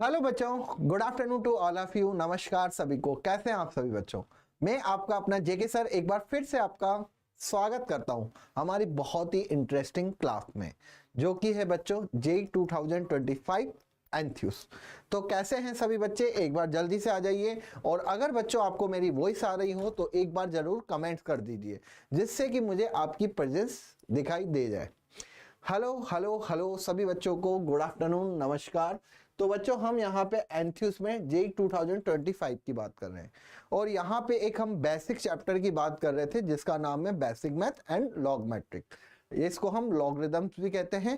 Hello बच्चों, good afternoon to all of you. नमस्कार सभी को। कैसे हैं आप सभी बच्चों? मैं आपका अपना जेके सर एक बार फिर से आपका स्वागत करता हूं हमारी बहुत ही इंटरेस्टिंग क्लास में, जो कि है बच्चों जेई 2025 एंथ्यूस। तो कैसे हैं सभी बच्चे? एक बार जल्दी से आ जाइए, और अगर बच्चों आपको मेरी वॉइस आ रही हो तो एक बार जरूर कमेंट कर दीजिए, जिससे कि मुझे आपकी प्रेजेंस दिखाई दे जाए। हेलो हेलो हेलो सभी बच्चों को गुड आफ्टरनून, नमस्कार। तो बच्चों हम यहाँ पे एंथ्यूस में जेई 2025 की बात कर रहे हैं, और यहाँ पे एक हम बेसिक चैप्टर की बात कर रहे थे जिसका नाम है बेसिक मैथ एंड लॉगमेट्रिक। इसको हम लॉगरिदम्स भी कहते हैं।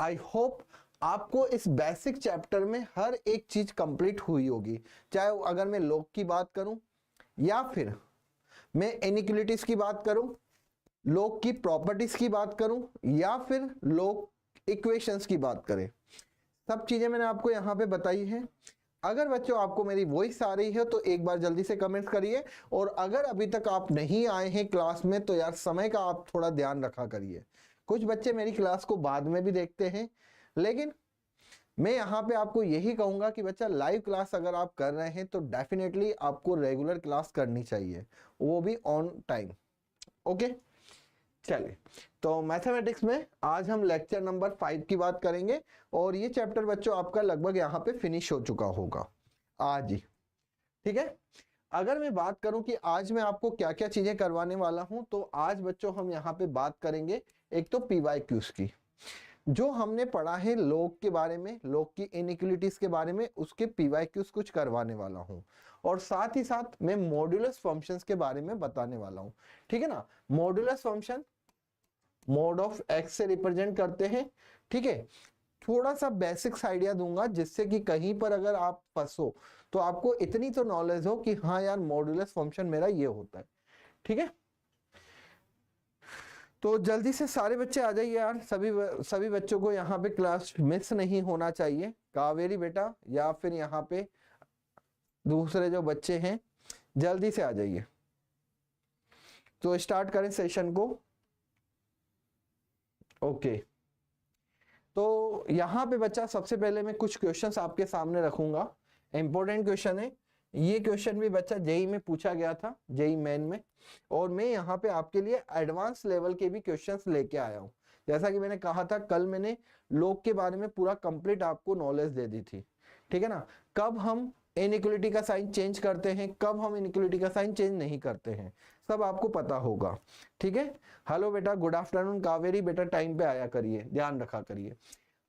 आई होप आपको इस बेसिक चैप्टर में हर एक चीज कंप्लीट हुई होगी, चाहे अगर मैं लॉग की बात करूं या फिर मैं इनइक्वालिटीज की बात करूं, लॉग की प्रॉपर्टीज की बात करूं या फिर लॉग इक्वेशंस की बात करें। सब चीजें मैंने आपको यहां पे बताई है। अगर बच्चों आपको मेरी वॉइस आ रही है तो एक बार जल्दी से कमेंट करिए, और अगर अभी तक आप नहीं आए हैं क्लास में तो यार समय का आप थोड़ा ध्यान रखा करिए। कुछ बच्चे मेरी क्लास को बाद में भी देखते हैं, लेकिन मैं यहाँ पे आपको यही कहूंगा कि बच्चा लाइव क्लास अगर आप कर रहे हैं तो डेफिनेटली आपको रेगुलर क्लास करनी चाहिए, वो भी ऑन टाइम। ओके, चलिए। तो मैथमेटिक्स में आज हम लेक्चर नंबर 5 की बात करेंगे, और ये चैप्टर बच्चों आपका लगभग यहाँ पे फिनिश हो चुका होगा आज ही। ठीक है, अगर मैं बात करूं कि आज मैं आपको क्या क्या चीजें करवाने वाला हूं, तो आज बच्चों हम यहाँ पे बात करेंगे एक तो पीवाईक्यूज की, जो हमने पढ़ा है लॉग के बारे में, लॉग की इनइक्वालिटीज के बारे में, उसके पीवाईक्यूज कुछ करवाने वाला हूं, और साथ ही साथ मैं मॉड्यूलस फंक्शंस के बारे में बताने वाला हूं। ठीक है ना, modulus function mode of x से रिप्रेजेंट करते हैं। ठीक है, थोड़ा सा बेसिक्स आइडिया दूंगा जिससे कि कहीं पर अगर आप फंसो तो आपको इतनी तो नॉलेज हो कि हाँ यार मॉड्यूलस फंक्शन मेरा ये होता है। ठीक है, तो जल्दी से सारे बच्चे आ जाइए यार। सभी बच्चों को यहाँ पे क्लास मिस नहीं होना चाहिए। कावेरी बेटा या फिर यहाँ पे दूसरे जो बच्चे हैं, जल्दी से आ जाइए। तो स्टार्ट करें सेशन को। ओके, तो यहां पे बच्चा सबसे पहले मैं कुछ क्वेश्चंस आपके सामने रखूंगा। इंपॉर्टेंट क्वेश्चन है ये। क्वेश्चन भी बच्चा जेई में पूछा गया था, जेई मेन में, और मैं यहाँ पे आपके लिए एडवांस लेवल के भी क्वेश्चंस लेके आया हूं। जैसा कि मैंने कहा था, कल मैंने लॉग के बारे में पूरा कंप्लीट आपको नॉलेज दे दी थी। ठीक है ना, कब हम इनइक्वालिटी का साइन चेंज करते हैं, कब हम इनइक्वालिटी का साइन चेंज नहीं करते हैं, सब आपको पता होगा। ठीक है, हेलो बेटा, गुड आफ्टरनून। कावेरी बेटा टाइम पे आया करिए, ध्यान रखा करिए।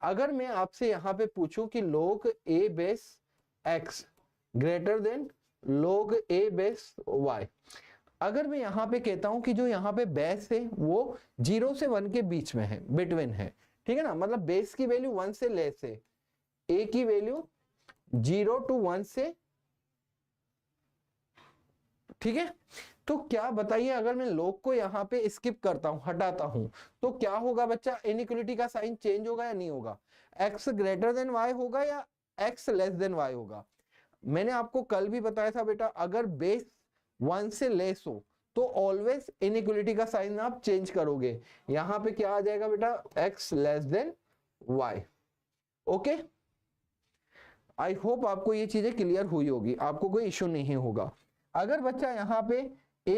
अगर मैं आपसे यहां पे पूछूं कि log a base x greater than log a base y, अगर मैं यहां पे कहता हूं कि जो यहां पे बेस है वो 0 से 1 के बीच में है, बिटवीन है। ठीक है ना, मतलब बेस की वैल्यू 1 से लेस है, a की वैल्यू 0 to 1 से। ठीक है, तो क्या बताइए, अगर मैं log को यहां पे स्किप करता हूं, हटाता हूं, तो क्या होगा बच्चा? इनइक्वालिटी का साइन चेंज होगा या नहीं होगा? x ग्रेटर देन y होगा या x लेस देन y होगा? मैंने आपको कल भी बताया था बेटा, अगर बेस 1 से लेस हो तो ऑलवेज इनइक्वालिटी का साइन आप चेंज करोगे। यहां पे क्या आ जाएगा बेटा? x less then y। Okay, I hope आपको ये चीजें क्लियर हुई होगी, आपको कोई इश्यू नहीं होगा। अगर बच्चा यहां पे a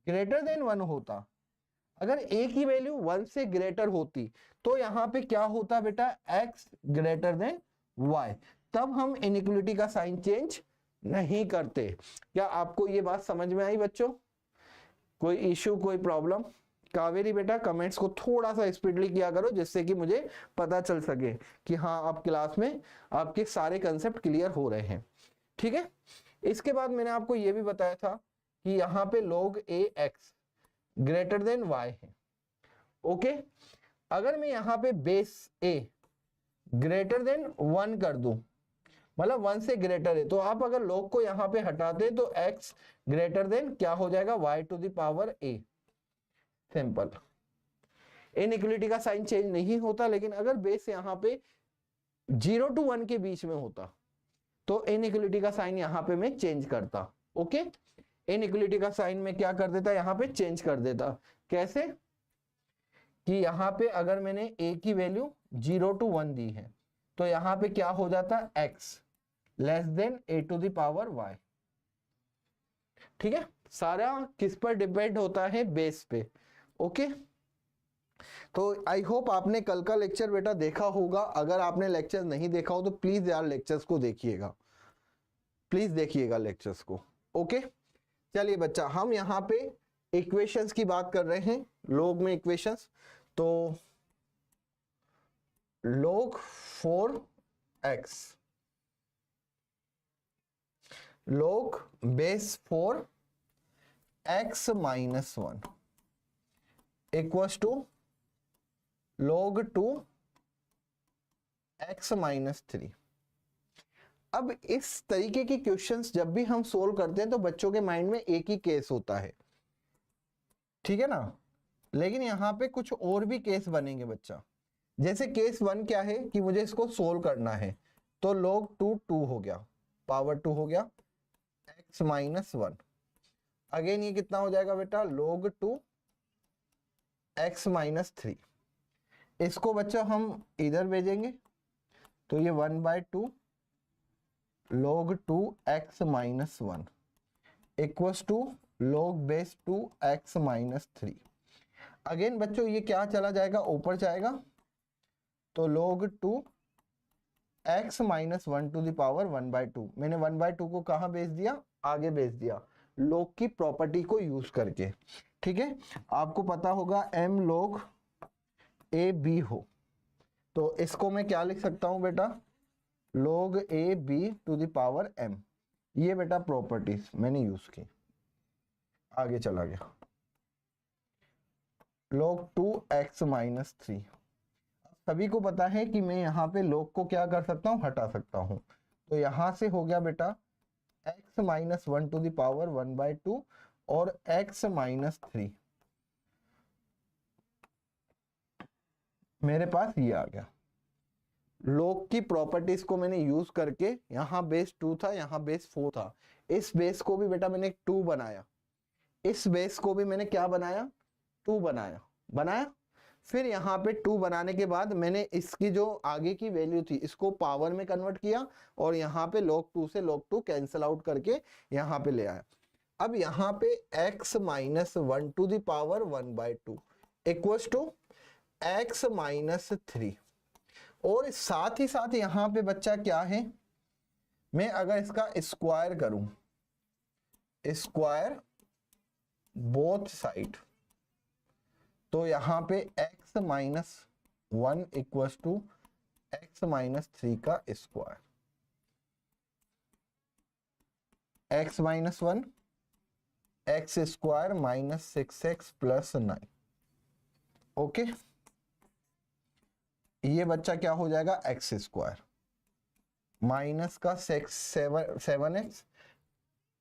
ग्रेटर देन 1 होता, अगर a की वैल्यू 1 से ग्रेटर होती, तो यहां पे क्या होता बेटा? x greater than y। तब हम इनइक्वालिटी का साइन चेंज नहीं करते। क्या आपको ये बात समझ में आई बच्चों? कोई इश्यू, कोई प्रॉब्लम? कावेरी बेटा कमेंट्स को थोड़ा सा स्पीडली किया करो, जिससे कि मुझे पता चल सके कि हाँ आप क्लास में आपके सारे कंसेप्ट क्लियर हो रहे हैं। ठीक है, इसके बाद मैंने आपको यह भी बताया था कि यहां पे log a x greater than y है। ओके, अगर मैं यहां पे बेस a ग्रेटर देन 1 कर दूं, मतलब 1 से ग्रेटर है, तो आप अगर log को यहां पे हटाते तो x ग्रेटर देन क्या हो जाएगा? y to the power a। Simple, inequality का साइन चेंज नहीं होता, लेकिन अगर बेस यहां पे 0 to 1 के बीच में होता तो इनइक्वालिटी का साइन यहां पे मैं चेंज करता। ओके, इनइक्वालिटी का साइन में क्या कर देता? यहां पे चेंज कर देता। कैसे? कि यहां पे अगर मैंने a की वैल्यू 0 to 1 दी है, तो यहां पे क्या हो जाता है x less than a to the power y। ठीक है, सारा किस पर डिपेंड होता है, बेस पे। ओके, तो आई होप आपने कल का लेक्चर बेटा देखा होगा। अगर आपने लेक्चर नहीं देखा हो तो प्लीज यार लेक्चर्स को देखिएगा, प्लीज देखिएगा लेक्चर्स को। ओके, चलिए बच्चा, हम यहाँ पे इक्वेशंस की बात कर रहे हैं, log में इक्वेशंस। तो log 4x log base 4 x minus 1 equals to log 2 x minus 3। अब इस तरीके की क्वेश्चंस जब भी हम सोल्व करते हैं तो बच्चों के माइंड में एक ही केस होता है, ठीक है ना। लेकिन यहाँ पे कुछ और भी केस बनेंगे बच्चा। जैसे केस 1 क्या है कि मुझे इसको सोल्व करना है, तो log 2 2 हो गया, पावर 2 हो गया x माइनस 1। अगेन ये कितना हो जाएगा बेटा, log 2 x माइनस 3। इसको बच्चा हम इधर भेजेंगे तो ये 1/2 log 2 x minus 1 equals to log base 2 x minus 3। Again बच्चों ये क्या चला जाएगा, ऊपर जाएगा, तो log 2 x minus 1 to the power 1/2। मैंने 1/2 को कहाँ भेज दिया, आगे भेज दिया, log की प्रॉपर्टी को यूज करके। ठीक है, आपको पता होगा m log a b हो, तो इसको मैं क्या लिख सकता हूं बेटा, log a b to the power m। ये बेटा प्रॉपर्टीज मैंने यूज की। आगे चला गया, log 2 x माइनस 3। सभी को पता है कि मैं यहाँ पे log को क्या कर सकता हूँ, हटा सकता हूँ। तो यहां से हो गया बेटा x minus 1 to the power 1/2 और x माइनस 3, मेरे पास ये आ गया। log की प्रॉपर्टीज को मैंने यूज करके, यहाँ बेस 2 था, यहाँ बेस 4 था, इस बेस को भी बेटा मैंने 2 बनाया, इस बेस को भी मैंने क्या बनाया, 2 बनाया। फिर यहाँ पे 2 बनाने के बाद मैंने इसकी जो आगे की वैल्यू थी इसको पावर में कन्वर्ट किया और यहाँ पे log 2 से log 2 कैंसिल आउट करके यहाँ पे ले आया। अब यहाँ पे x minus 1 to the power 1/2 equals to x minus 3। और साथ ही साथ यहाँ पे बच्चा क्या है, मैं अगर इसका स्क्वायर करूं, स्क्वायर बोथ साइड, तो यहाँ पे x minus 1 equals to x minus 3 का square, x minus 1 x square minus 6x plus 9। Okay, ये बच्चा क्या हो जाएगा, x स्क्वायर माइनस का 7x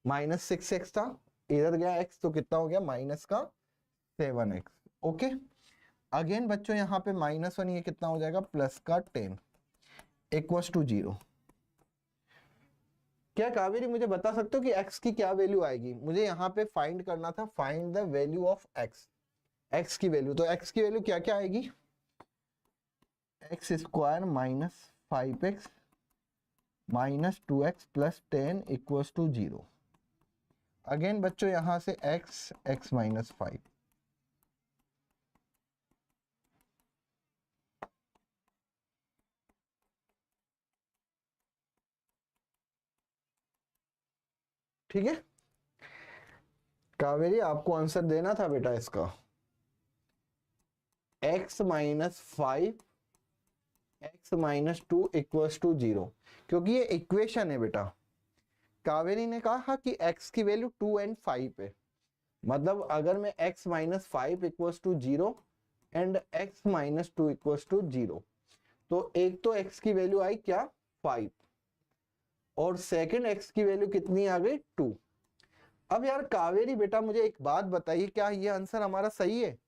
माइनस 6x था, इधर गया x तो कितना हो गया, माइनस का 7x। ओके, अगेन बच्चों यहाँ पे -1, ये कितना हो जाएगा, प्लस का 10 इक्वल्स टू 0। क्या कावेरी मुझे बता सकते हो कि x की क्या वैल्यू आएगी, मुझे यहाँ पे फाइंड करना था, find the value of x की वैल्यू। तो x की वैल्यू क्या क्या आएगी, x square minus 5x minus 2x plus 10 equals to 0। Again बच्चों यहाँ से x माइनस 5, ठीक है। कावेरी आपको आंसर देना था बेटा इसका, x minus 5 x minus 2 equals to 0, क्योंकि ये इक्वेशन है बेटा। कावेरी ने कहा कि x की वैल्यू 2 एंड 5 है, मतलब अगर मैं x minus 5 equals to 0 and x minus 2 equals to 0, तो एक तो x की वैल्यू आई क्या, 5, और सेकंड x की वैल्यू कितनी आ गई, 2। अब यार कावेरी बेटा मुझे एक बात बताइए, क्या ये आंसर हमारा सही है,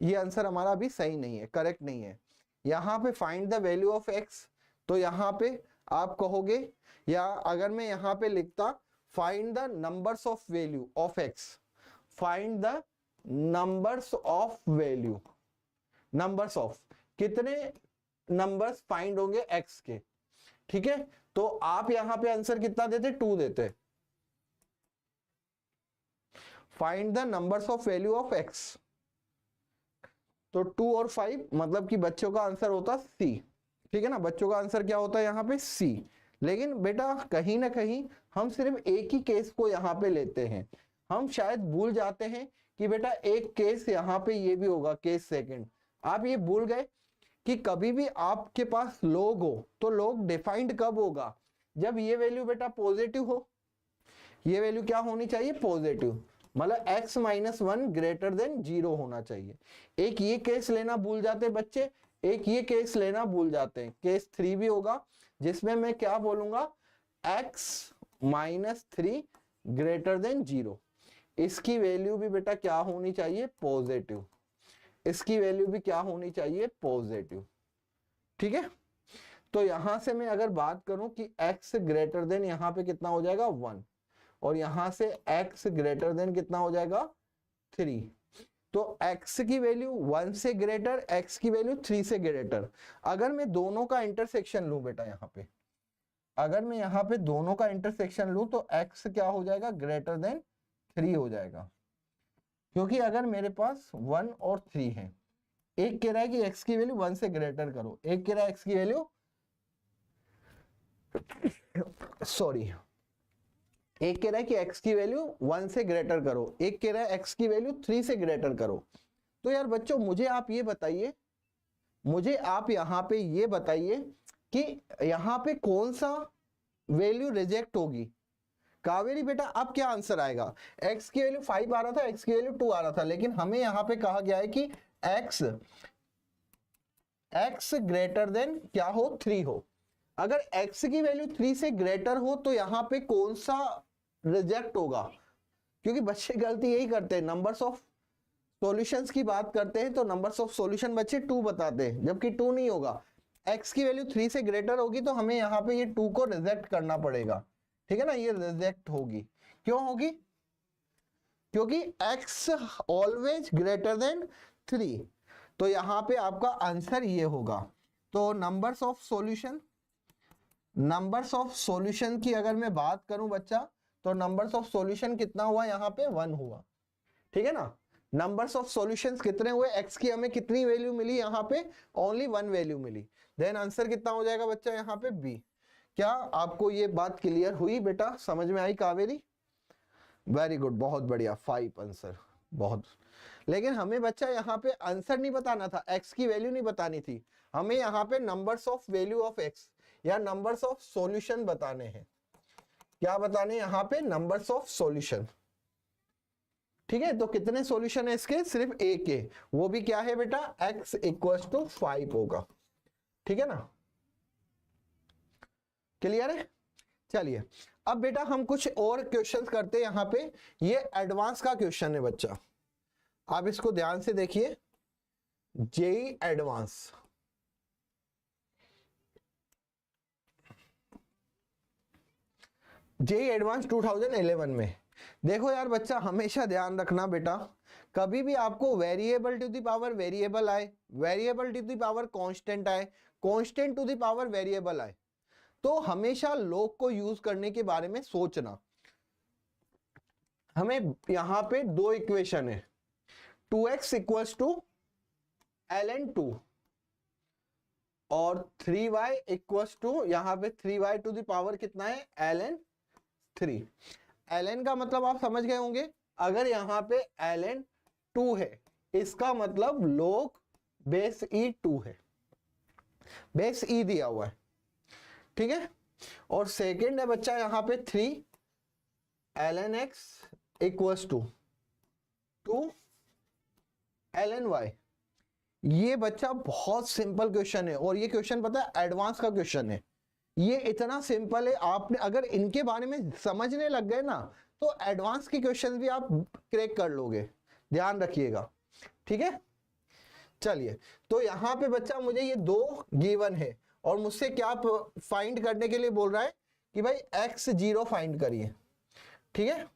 ये आंसर हमारा अभी सही नहीं है, करेक्ट नहीं है। यहाँ पे find the value of x, तो यहाँ पे आप कहोगे, या अगर मैं यहाँ पे लिखता find the numbers of value of x, find the numbers of value, numbers of कितने नंबर्स फाइंड होंगे x के, ठीक है। तो आप यहां पे आंसर कितना देते, 2 देते। Find the numbers of value of x, तो 2 और 5 मतलब कि बच्चों का आंसर होता सी, ठीक है ना। बच्चों का आंसर क्या होता है यहाँ पे, सी। लेकिन बेटा कहीं ना कहीं हम सिर्फ एक ही केस को यहाँ पे लेते हैं, हम शायद भूल जाते हैं कि बेटा एक केस यहाँ पे ये भी होगा, केस सेकंड। आप ये भूल गए कि कभी भी आपके पास लॉग हो तो लॉग डिफाइंड कब होगा, जब ये वैल्यू बेटा पॉजिटिव हो। ये वैल्यू क्या होनी चाहिए, पॉजिटिव, मतलब x माइनस 1 ग्रेटर देन 0 होना चाहिए। एक ये केस लेना भूल जाते बच्चे, एक ये केस लेना भूल जाते हैं। केस 3 भी होगा जिसमें मैं क्या बोलूंगा, x माइनस 3 ग्रेटर देन 0। इसकी वैल्यू भी बेटा क्या होनी चाहिए, पॉजिटिव। इसकी वैल्यू भी क्या होनी चाहिए, पॉजिटिव, ठीक है। तो यहां से मैं अगर बात करूं कि x ग्रेटर देन यहां पे कितना हो जाएगा 1, और यहां से x ग्रेटर देन कितना हो जाएगा 3। तो x की वैल्यू 1 से ग्रेटर, x की वैल्यू 3 से ग्रेटर। अगर मैं दोनों का इंटरसेक्शन लूं बेटा यहाँ पे, अगर मैं यहाँ पे दोनों का इंटरसेक्शन लूं तो x क्या हो जाएगा, ग्रेटर देन 3 हो जाएगा। क्योंकि अगर मेरे पास 1 और 3 है, एक कह रहा है कि x की वैल्यू 1 से ग्रेटर करो, एक कह रहा है x की वैल्यू सॉरी एक कह रहा है कि x की वैल्यू 1 से ग्रेटर करो, एक कह रहा है x की वैल्यू 3 से ग्रेटर करो। तो यार बच्चों मुझे आप ये बताइए, मुझे आप यहाँ पे ये बताइए कि यहाँ पे कौन सा वैल्यू रिजेक्ट होगी। कावेरी बेटा अब क्या आंसर आएगा, x की वैल्यू 5 आ रहा था, x की वैल्यू 2 आ रहा था, लेकिन हमें यहाँ पे कहा गया है कि x ग्रेटर देन क्या हो, 3 हो। अगर x की वैल्यू 3 से ग्रेटर हो तो यहाँ पे कौन सा रिजेक्ट होगा, क्योंकि बच्चे गलती यही करते हैं, नंबर्स ऑफ सॉल्यूशंस की बात करते हैं तो नंबर्स ऑफ सॉल्यूशन बच्चे 2 बताते हैं, जबकि 2 नहीं होगा। x की वैल्यू 3 से ग्रेटर होगी तो हमें यहाँ पे ये 2 को रिजेक्ट करना पड़ेगा, ठीक है ना। ये रिजेक्ट होगी, क्यों होगी, क्योंकि x ऑलवेज ग्रेटर देन 3। तो यहाँ पे आपका आंसर ये होगा। तो numbers of solution, numbers of solution की अगर मैं बात करूं बच्चा, तो नंबर्स ऑफ सॉल्यूशन कितना हुआ, यहाँ पे 1 हुआ, ठीक है ना। नंबर्स ऑफ सॉल्यूशंस कितने हुए, x की हमें कितनी वैल्यू मिली, यहाँ पे ओनली 1 वैल्यू मिली। देन आंसर कितना हो जाएगा बच्चा यहाँ पे b। क्या आपको ये बात क्लियर हुई बेटा, समझ में आई कावेरी? वेरी गुड, बहुत बढ़िया, 5 आंसर, बहुत। लेकिन हमें बच्चा यहाँ पे आंसर नहीं बताना था, x की वैल्यू नहीं बतानी थी, हमें यहाँ पे numbers of value of x या नंबर्स ऑफ सॉल्यूशन बताने हैं। क्या बताने यहाँ पे, नंबर्स ऑफ सॉल्यूशन, ठीक है। तो कितने सॉल्यूशन है इसके, सिर्फ एक है, वो भी क्या है बेटा, x इक्वल्स टू 5 होगा, ठीक है ना। क्लियर है? चलिए अब बेटा हम कुछ और क्वेश्चंस करते हैं। यहाँ पे ये एडवांस का क्वेश्चन है बच्चा, आप इसको ध्यान से देखिए, जेई एडवांस। जेई एडवांस 2011 में। देखो यार बच्चा हमेशा ध्यान रखना बेटा, कभी भी आपको variable to the power variable आए, variable to the power constant आए, constant to the power variable आए, तो हमेशा लॉग को यूज करने के बारे में सोचना। हमें यहां पे 2 इक्वेशन है, 2x इक्वल्स टू ln 2 और 3y इक्वल्स टू, यहां पे 3y टू द पावर कितना है, ln 3। ln का मतलब आप समझ गए होंगे, अगर यहां पे ln 2 है इसका मतलब log बेस e 2 है, बेस e दिया हुआ है, ठीक है। और सेकेंड है बच्चा यहाँ पे 3 ln x equals to 2 ln y। ये बच्चा बहुत सिंपल क्वेश्चन है, और ये क्वेश्चन पता है एडवांस का क्वेश्चन है, ये इतना सिंपल है, आपने अगर इनके बारे में समझने लग गए ना तो एडवांस के क्वेश्चन भी आप क्रैक कर लोगे, ध्यान रखिएगा, ठीक है। चलिए तो यहाँ पे बच्चा मुझे ये 2 गिवन है और मुझसे क्या फाइंड करने के लिए बोल रहा है कि भाई x0 फाइंड करिए, ठीक है।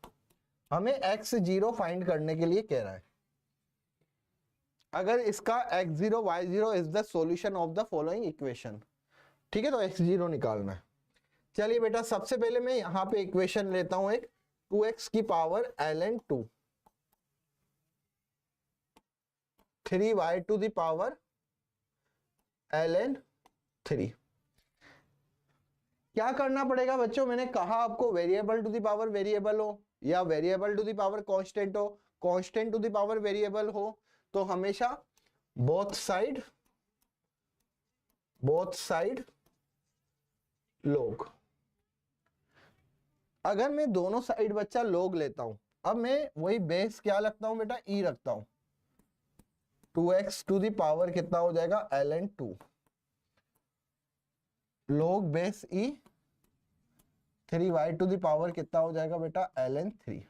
हमें x0 फाइंड करने के लिए कह रहा है। अगर इसका x0 y0 is the solution of the following equation, ठीक है, तो x0 निकालना है। चलिए बेटा, सबसे पहले मैं यहां पे इक्वेशन लेता हूं एक 2x की power ln 2 3y to the power ln 3। क्या करना पड़ेगा बच्चों, मैंने कहा आपको variable to the power variable हो या variable to the power constant हो, constant to the power variable हो, तो हमेशा बोथ साइड log। अगर मैं दोनों साइड बच्चा log लेता हूं, अब मैं वही बेस क्या रखता हूं बेटा, e रखता हूं, 2x टू द पावर कितना हो जाएगा ln 2 log base e 3y to the power कितना हो जाएगा बेटा ln 3।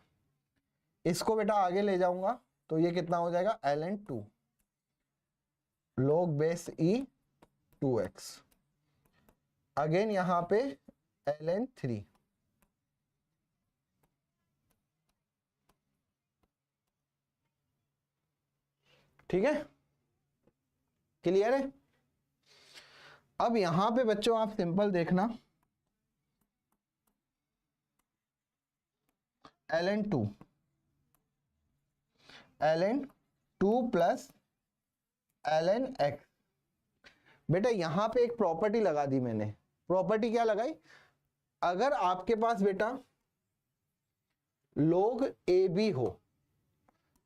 इसको बेटा आगे ले जाऊंगा तो ये कितना हो जाएगा ln 2 log base e 2x, again यहां पे ln 3। ठीक है, क्लियर है। अब यहां पे बच्चों आप सिंपल देखना, ln 2 प्लस ln x। बेटा यहां पे एक प्रॉपर्टी लगा दी मैंने, प्रॉपर्टी क्या लगाई, अगर आपके पास बेटा log AB हो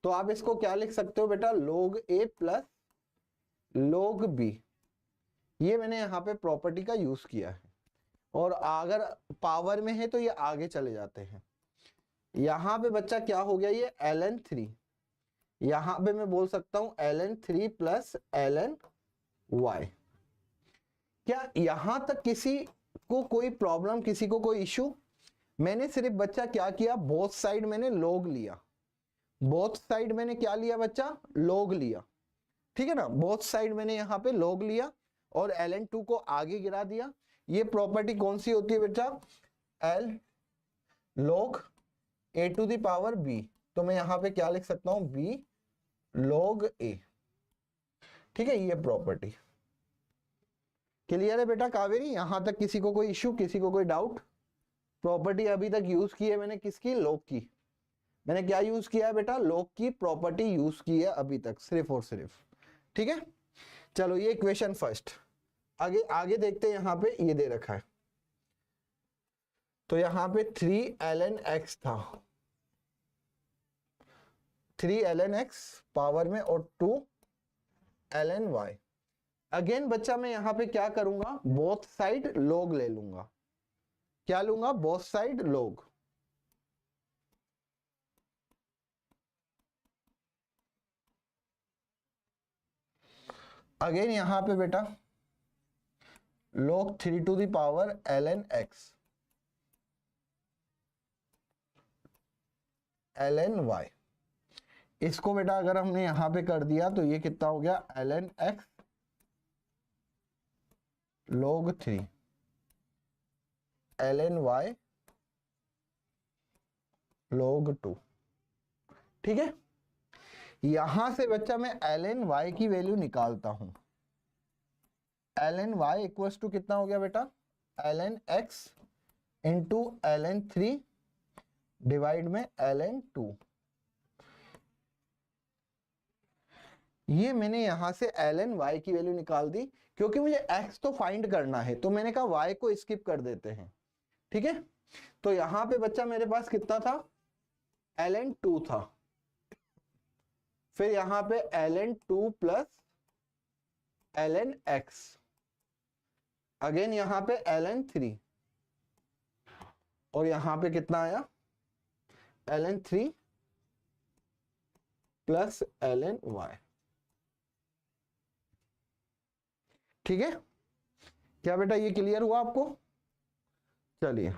तो आप इसको क्या लिख सकते हो बेटा, log A plus log B। ये मैंने यहां पे प्रॉपर्टी का यूज किया है, और अगर पावर में है तो ये आगे चले जाते हैं। यहां पे बच्चा क्या हो गया, ये ln 3, यहां पे मैं बोल सकता हूं ln 3 प्लस ln y। क्या यहां तक किसी को कोई प्रॉब्लम, किसी को कोई इश्यू? मैंने सिर्फ बच्चा क्या किया, बोथ साइड मैंने log लिया, बोथ साइड मैंने क्या लिया बच्चा, log लिया, ठीक है ना, बोथ साइड मैंने यहां पे log लिया और ln 2 को आगे गिरा दिया। ये प्रॉपर्टी कौन सी होती है बेटा, l log a to the power b, तो मैं यहां पे क्या लिख सकता हूं, b log a। ठीक है, ये प्रॉपर्टी क्लियर है बेटा कावेरी, यहां तक किसी को कोई इश्यू, किसी को कोई डाउट? प्रॉपर्टी अभी तक यूज की है मैंने किसकी, log की। मैंने क्या यूज किया है बेटा, log की प्रॉपर्टी यूज की है अभी तक, सिर्फ और सिर्फ। ठीक है, चलो ये इक्वेशन फर्स्ट। आगे आगे देखते हैं, यहां पे ये दे रखा है, तो यहां पे 3 ln x था, 3 ln x पावर में और 2 ln y। अगेन बच्चा मैं यहां पे क्या करूंगा, बोथ साइड log ले लूंगा। क्या लूंगा, बोथ साइड log। अगेन यहां पे बेटा log 3 to the power ln x ln y। इसको बेटा अगर हमने यहां पे कर दिया तो ये कितना हो गया, ln x log 3 ln y log 2। ठीक है, यहां से बच्चा मैं ln y की वैल्यू निकालता हूं, ln y इक्वल्स टू कितना हो गया बेटा, ln x into ln 3 divide में ln 2। ये मैंने यहां से ln y की वैल्यू निकाल दी, क्योंकि मुझे x तो फाइंड करना है, तो मैंने कहा y को स्किप कर देते हैं। ठीक है, तो यहां पे बच्चा मेरे पास कितना था, ln 2 था, फिर यहां पे ln 2 plus ln x, again यहां पे ln 3, और यहां पे कितना आया, ln 3 प्लस ln y। ठीक है, क्या बेटा ये क्लियर हुआ आपको? चलिए,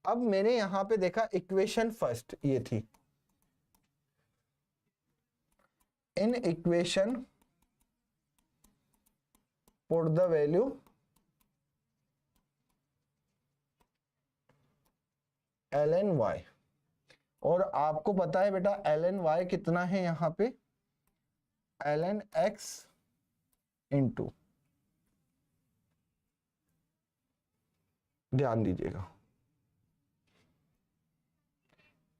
अब मैंने यहां पे देखा इक्वेशन फर्स्ट ये थी, in equation put the value ln y, और आपको पता है बेटा ln y कितना है, यहां पे ln x इंटू, ध्यान दीजिएगा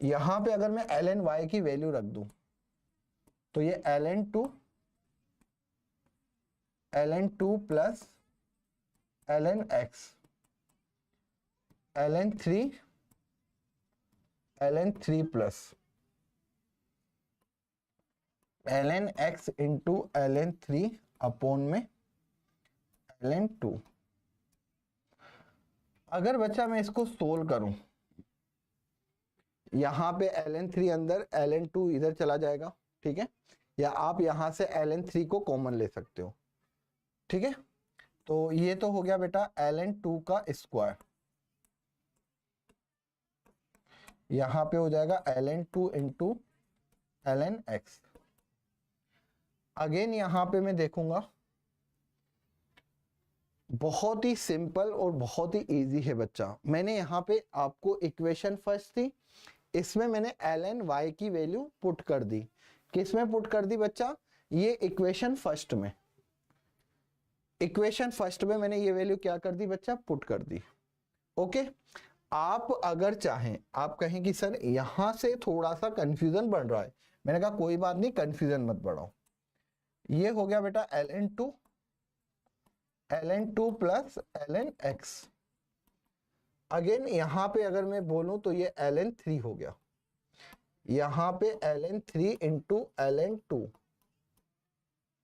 यहां पे अगर मैं ln y की वैल्यू रख दूं तो ये ln 2 plus ln x ln 3 plus ln x into ln 3 upon में ln 2। अगर बच्चा मैं इसको सोल्व करूं, यहां पे ln 3 अंदर ln 2 इधर चला जाएगा, ठीक है, या आप यहां से ln 3 को कॉमन ले सकते हो, ठीक है। तो ये तो हो गया बेटा ln 2 का स्क्वायर, यहां पे हो जाएगा ln 2 into ln x। Again यहां पे मैं देखूंगा, बहुत ही सिंपल और बहुत ही इजी है बच्चा। मैंने यहां पे आपको इक्वेशन फर्स्ट थी, इसमें मैंने ln y की वैल्यू पुट कर दी। किस में पुट कर दी बच्चा? ये इक्वेशन फर्स्ट में, इक्वेशन फर्स्ट में मैंने ये वैल्यू क्या कर दी बच्चा? पुट कर दी। ओके, आप अगर चाहें, आप कहें कि सर यहां से थोड़ा सा कंफ्यूजन बढ़ रहा है, मैंने कहा कोई बात नहीं, कंफ्यूजन मत बढ़ाओ। ये हो गया बेटा ln 2 plus ln x। Again यहां पे अगर मैं बोलूं तो ये ln 3 हो गया, यहां पे ln 3 into ln 2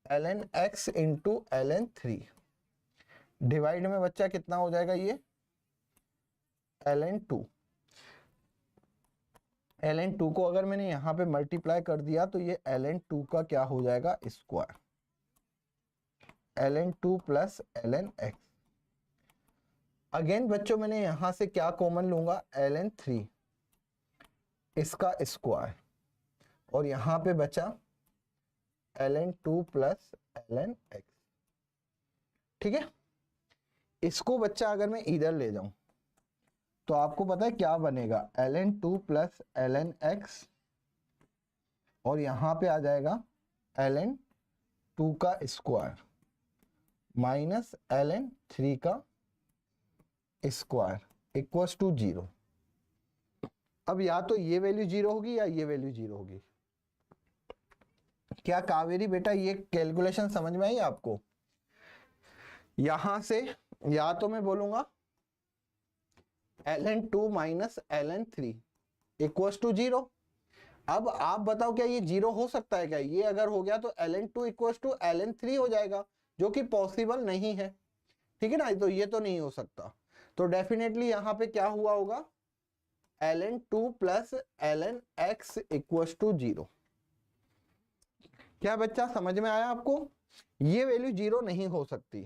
ln x into ln 3 divide में बच्चा कितना हो जाएगा? ये ln 2 को अगर मैंने यहां पे मल्टीप्लाई कर दिया तो ये ln 2 का क्या हो जाएगा? Square, ln 2 plus ln x। Again बच्चों मैंने यहां से क्या कॉमन लूंगा? ln 3 इसका स्क्वायर, और यहां पे बचा ln 2 प्लस ln x, ठीक है। इसको बच्चा अगर मैं इधर ले जाऊं तो आपको पता है क्या बनेगा? ln 2 प्लस ln x, और यहां पे आ जाएगा ln 2 का स्क्वायर माइनस ln 3 का स्क्वायर इक्वल्स टू 0। अब या तो ये वैल्यू 0 होगी या ये वैल्यू 0 होगी। क्या कावेरी बेटा ये कैलकुलेशन समझ में आई आपको? यहां से या तो मैं बोलूंगा ln 2 minus ln 3 equals to 0। अब आप बताओ क्या ये 0 हो सकता है क्या? ये अगर हो गया तो ln 2 इक्वल्स टू ln 3 हो जाएगा, जो कि पॉसिबल नहीं है, ठीक है ना। तो ये तो नहीं हो सकता, तो डेफिनेटली यहां पे क्या हुआ होगा? ln 2 plus ln x equals to 0। क्या बच्चा समझ में आया आपको? ये वैल्यू 0 नहीं हो सकती।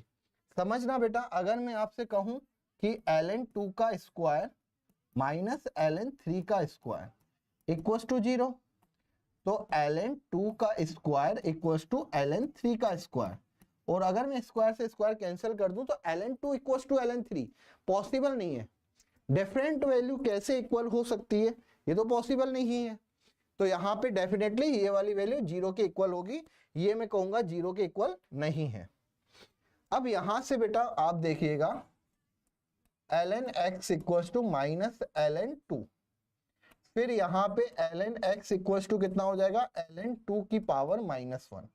समझना बेटा, अगर मैं आपसे कहूं कि ln 2 का स्क्वायर माइनस ln 3 का स्क्वायर इक्वल्स टू 0, तो ln 2 का स्क्वायर इक्वल्स टू ln 3 का स्क्वायर, और अगर मैं स्क्वायर से स्क्वायर कैंसिल कर दूं तो ln 2 equals to ln 3 possible नहीं है। डिफरेंट वैल्यू कैसे इक्वल हो सकती है? ये तो पॉसिबल नहीं है। तो यहां पे डेफिनेटली ये वाली वैल्यू 0 के इक्वल होगी, ये मैं कहूंगा 0 के इक्वल नहीं है। अब यहां से बेटा आप देखिएगा ln x equals to minus ln 2, फिर यहां पे ln x इक्वल्स टू कितना हो जाएगा? ln 2 की पावर माइनस 1।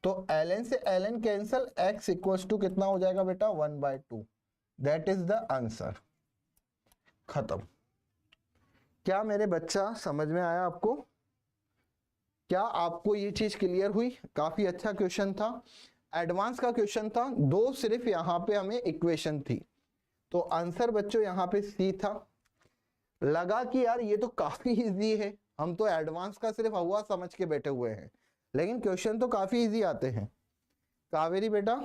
तो ln से ln cancel, x equals to कितना हो जाएगा बेटा? 1/2। That is the answer. खत्म। क्या मेरे बच्चा समझ में आया आपको? क्या आपको ये चीज क्लियर हुई? काफी अच्छा क्वेश्चन था, एडवांस का क्वेश्चन था, दो सिर्फ यहाँ पे हमें इक्वेशन थी, तो आंसर बच्चों यहाँ पे सी था। लगा कि यार ये तो काफी इजी है, हम तो एडवांस का सिर्फ हुआ समझ के बैठे हुए हैं, लेकिन क्वेश्चन तो काफी इजी आते हैं। कावेरी बेटा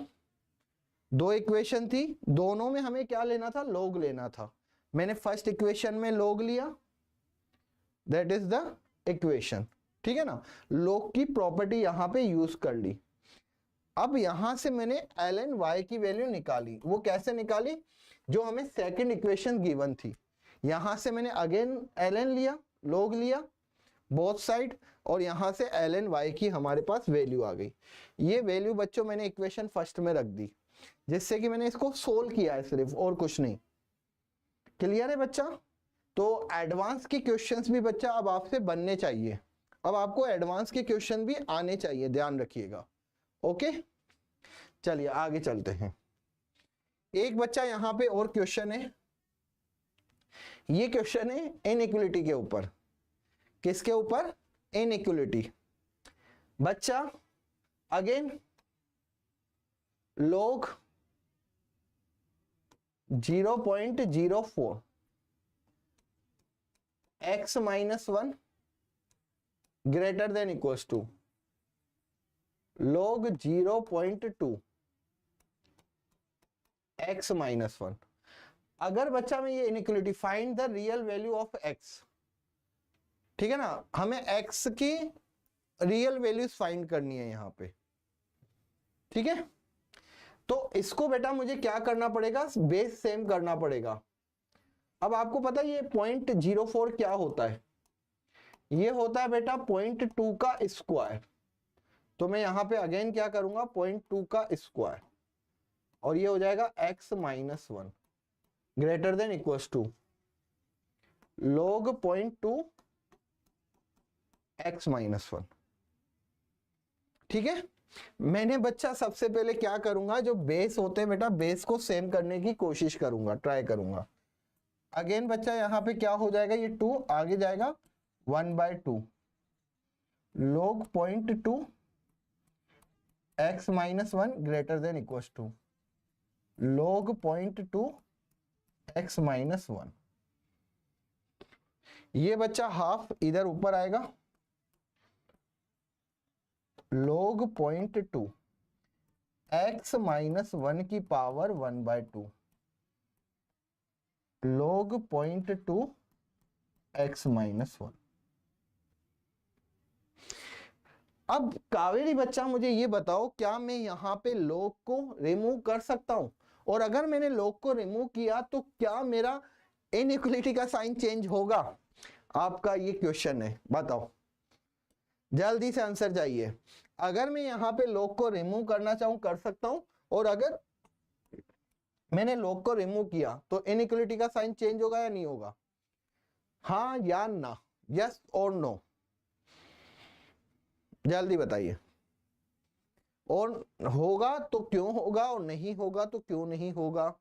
दो इक्वेशन थी, दोनों में हमें क्या लेना था? लॉग लेना था। मैंने फर्स्ट इक्वेशन में लॉग लिया, दैट इज द इक्वेशन, ठीक है ना। लॉग की प्रॉपर्टी यहां पे यूज कर ली। अब यहां से मैंने ln y की वैल्यू निकाली। वो कैसे निकाली? जो हमें सेकंड इक्वेशन गिवन थी, यहां से मैंने अगेन ln लिया, लॉग लिया, बोथ साइड, और यहां से एल एन वाई की हमारे पास वैल्यू आ गई। ये वैल्यू बच्चों मैंने इक्वेशन फर्स्ट में रख दी, जिससे कि मैंने इसको सोल्व किया है सिर्फ, और कुछ नहीं। क्लियर है बच्चा? तो एडवांस के क्वेश्चंस भी बच्चा अब आपसे बनने चाहिए, अब आपको एडवांस के क्वेश्चन भी आने चाहिए, ध्यान रखिएगा। ओके, चलिए आगे चलते हैं। एक बच्चा यहां पे और क्वेश्चन है, ये क्वेश्चन है इनइक्वलिटी के ऊपर। किसके ऊपर? इनइक्वलिटी। बच्चा again log 0.04 x minus 1 greater than equals to log 0.2 x minus 1। अगर बच्चा में ये inequality, find the real value of x, ठीक है ना, हमें x की रियल वैल्यूज फाइंड करनी है यहां पे, ठीक है। तो इसको बेटा मुझे क्या करना पड़ेगा? बेस सेम करना पड़ेगा। अब आपको पता है ये 0.04 क्या होता है? ये होता है बेटा 0.2 का स्क्वायर। तो मैं यहां पे अगेन क्या करूंगा? 0.2 का स्क्वायर, और ये हो जाएगा x minus 1 greater than equals to log 0.2 x minus 1। ठीक है, मैंने बच्चा सबसे पहले क्या करूंगा, जो बेस होते हैं बेटा, बेस को सेम करने की कोशिश करूंगा, ट्राई करूंगा। अगेन बच्चा यहां पे क्या हो जाएगा? ये 2 आगे जाएगा 1/2 log 0.2 x minus 1 greater than equals to log 0.2 x minus 1। ये बच्चा हाफ इधर ऊपर आएगा, log 0.2 x माइनस 1 की पावर 1/2 log 0.2 x माइनस 1। अब कावेरी बच्चा मुझे ये बताओ, क्या मैं यहां पे log को रिमूव कर सकता हूं? और अगर मैंने log को रिमूव किया तो क्या मेरा इनइक्वलिटी का साइन चेंज होगा? आपका ये क्वेश्चन है, बताओ, जल्दी से आंसर चाहिए। अगर मैं यहां पे log को रिमूव करना चाहूं कर सकता हूं, और अगर मैंने log को रिमूव किया तो इनइक्वलिटी का साइन चेंज होगा या नहीं होगा? हाँ या ना, यस और नो, जल्दी बताइए। और होगा तो क्यों होगा, और नहीं होगा तो क्यों नहीं होगा?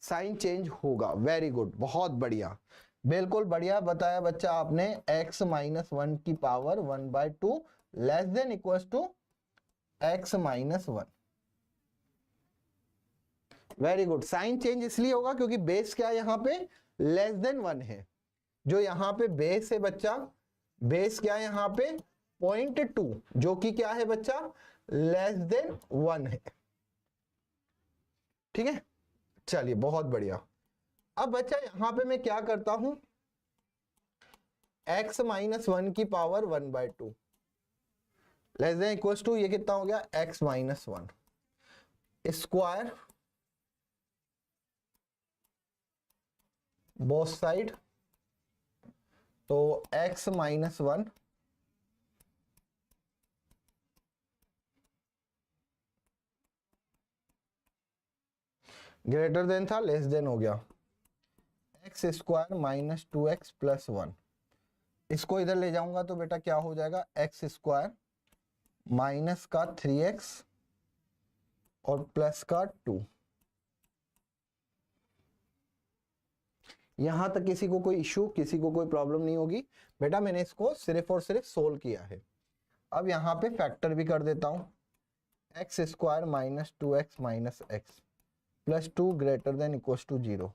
साइन चेंज होगा। वेरी गुड, बहुत बढ़िया, बिल्कुल बढ़िया बताया बच्चा आपने। x माइनस 1 की power 1/2 less than equals to x minus 1। Very good, sign change इसलिए होगा क्योंकि बेस क्या यहां पे लेस देन 1 है। जो यहां पे बेस है बच्चा, बेस क्या है यहां पे 0.2, जो कि क्या है बच्चा लेस देन 1 है। ठीक है, चलिए बहुत बढ़िया। अब बच्चा यहां पे मैं क्या करता हूं, x माइनस 1 की power 1/2 less than equals to, ये कितना हो गया x minus 1 square both side, तो x माइनस 1 ग्रेटर देन था, लेस देन हो गया x square minus 2x plus 1। इसको इधर ले जाऊंगा तो बेटा क्या हो जाएगा, एक्स स्क्वायर माइनस का 3x और प्लस का 2। यहां तक किसी को कोई इश्यू, किसी को कोई प्रॉब्लम नहीं होगी बेटा। मैंने इसको सिर्फ और सिर्फ सोल्व किया है। अब यहां पे फैक्टर भी कर देता हूं, x square minus 2x minus x plus 2 greater than equals to 0।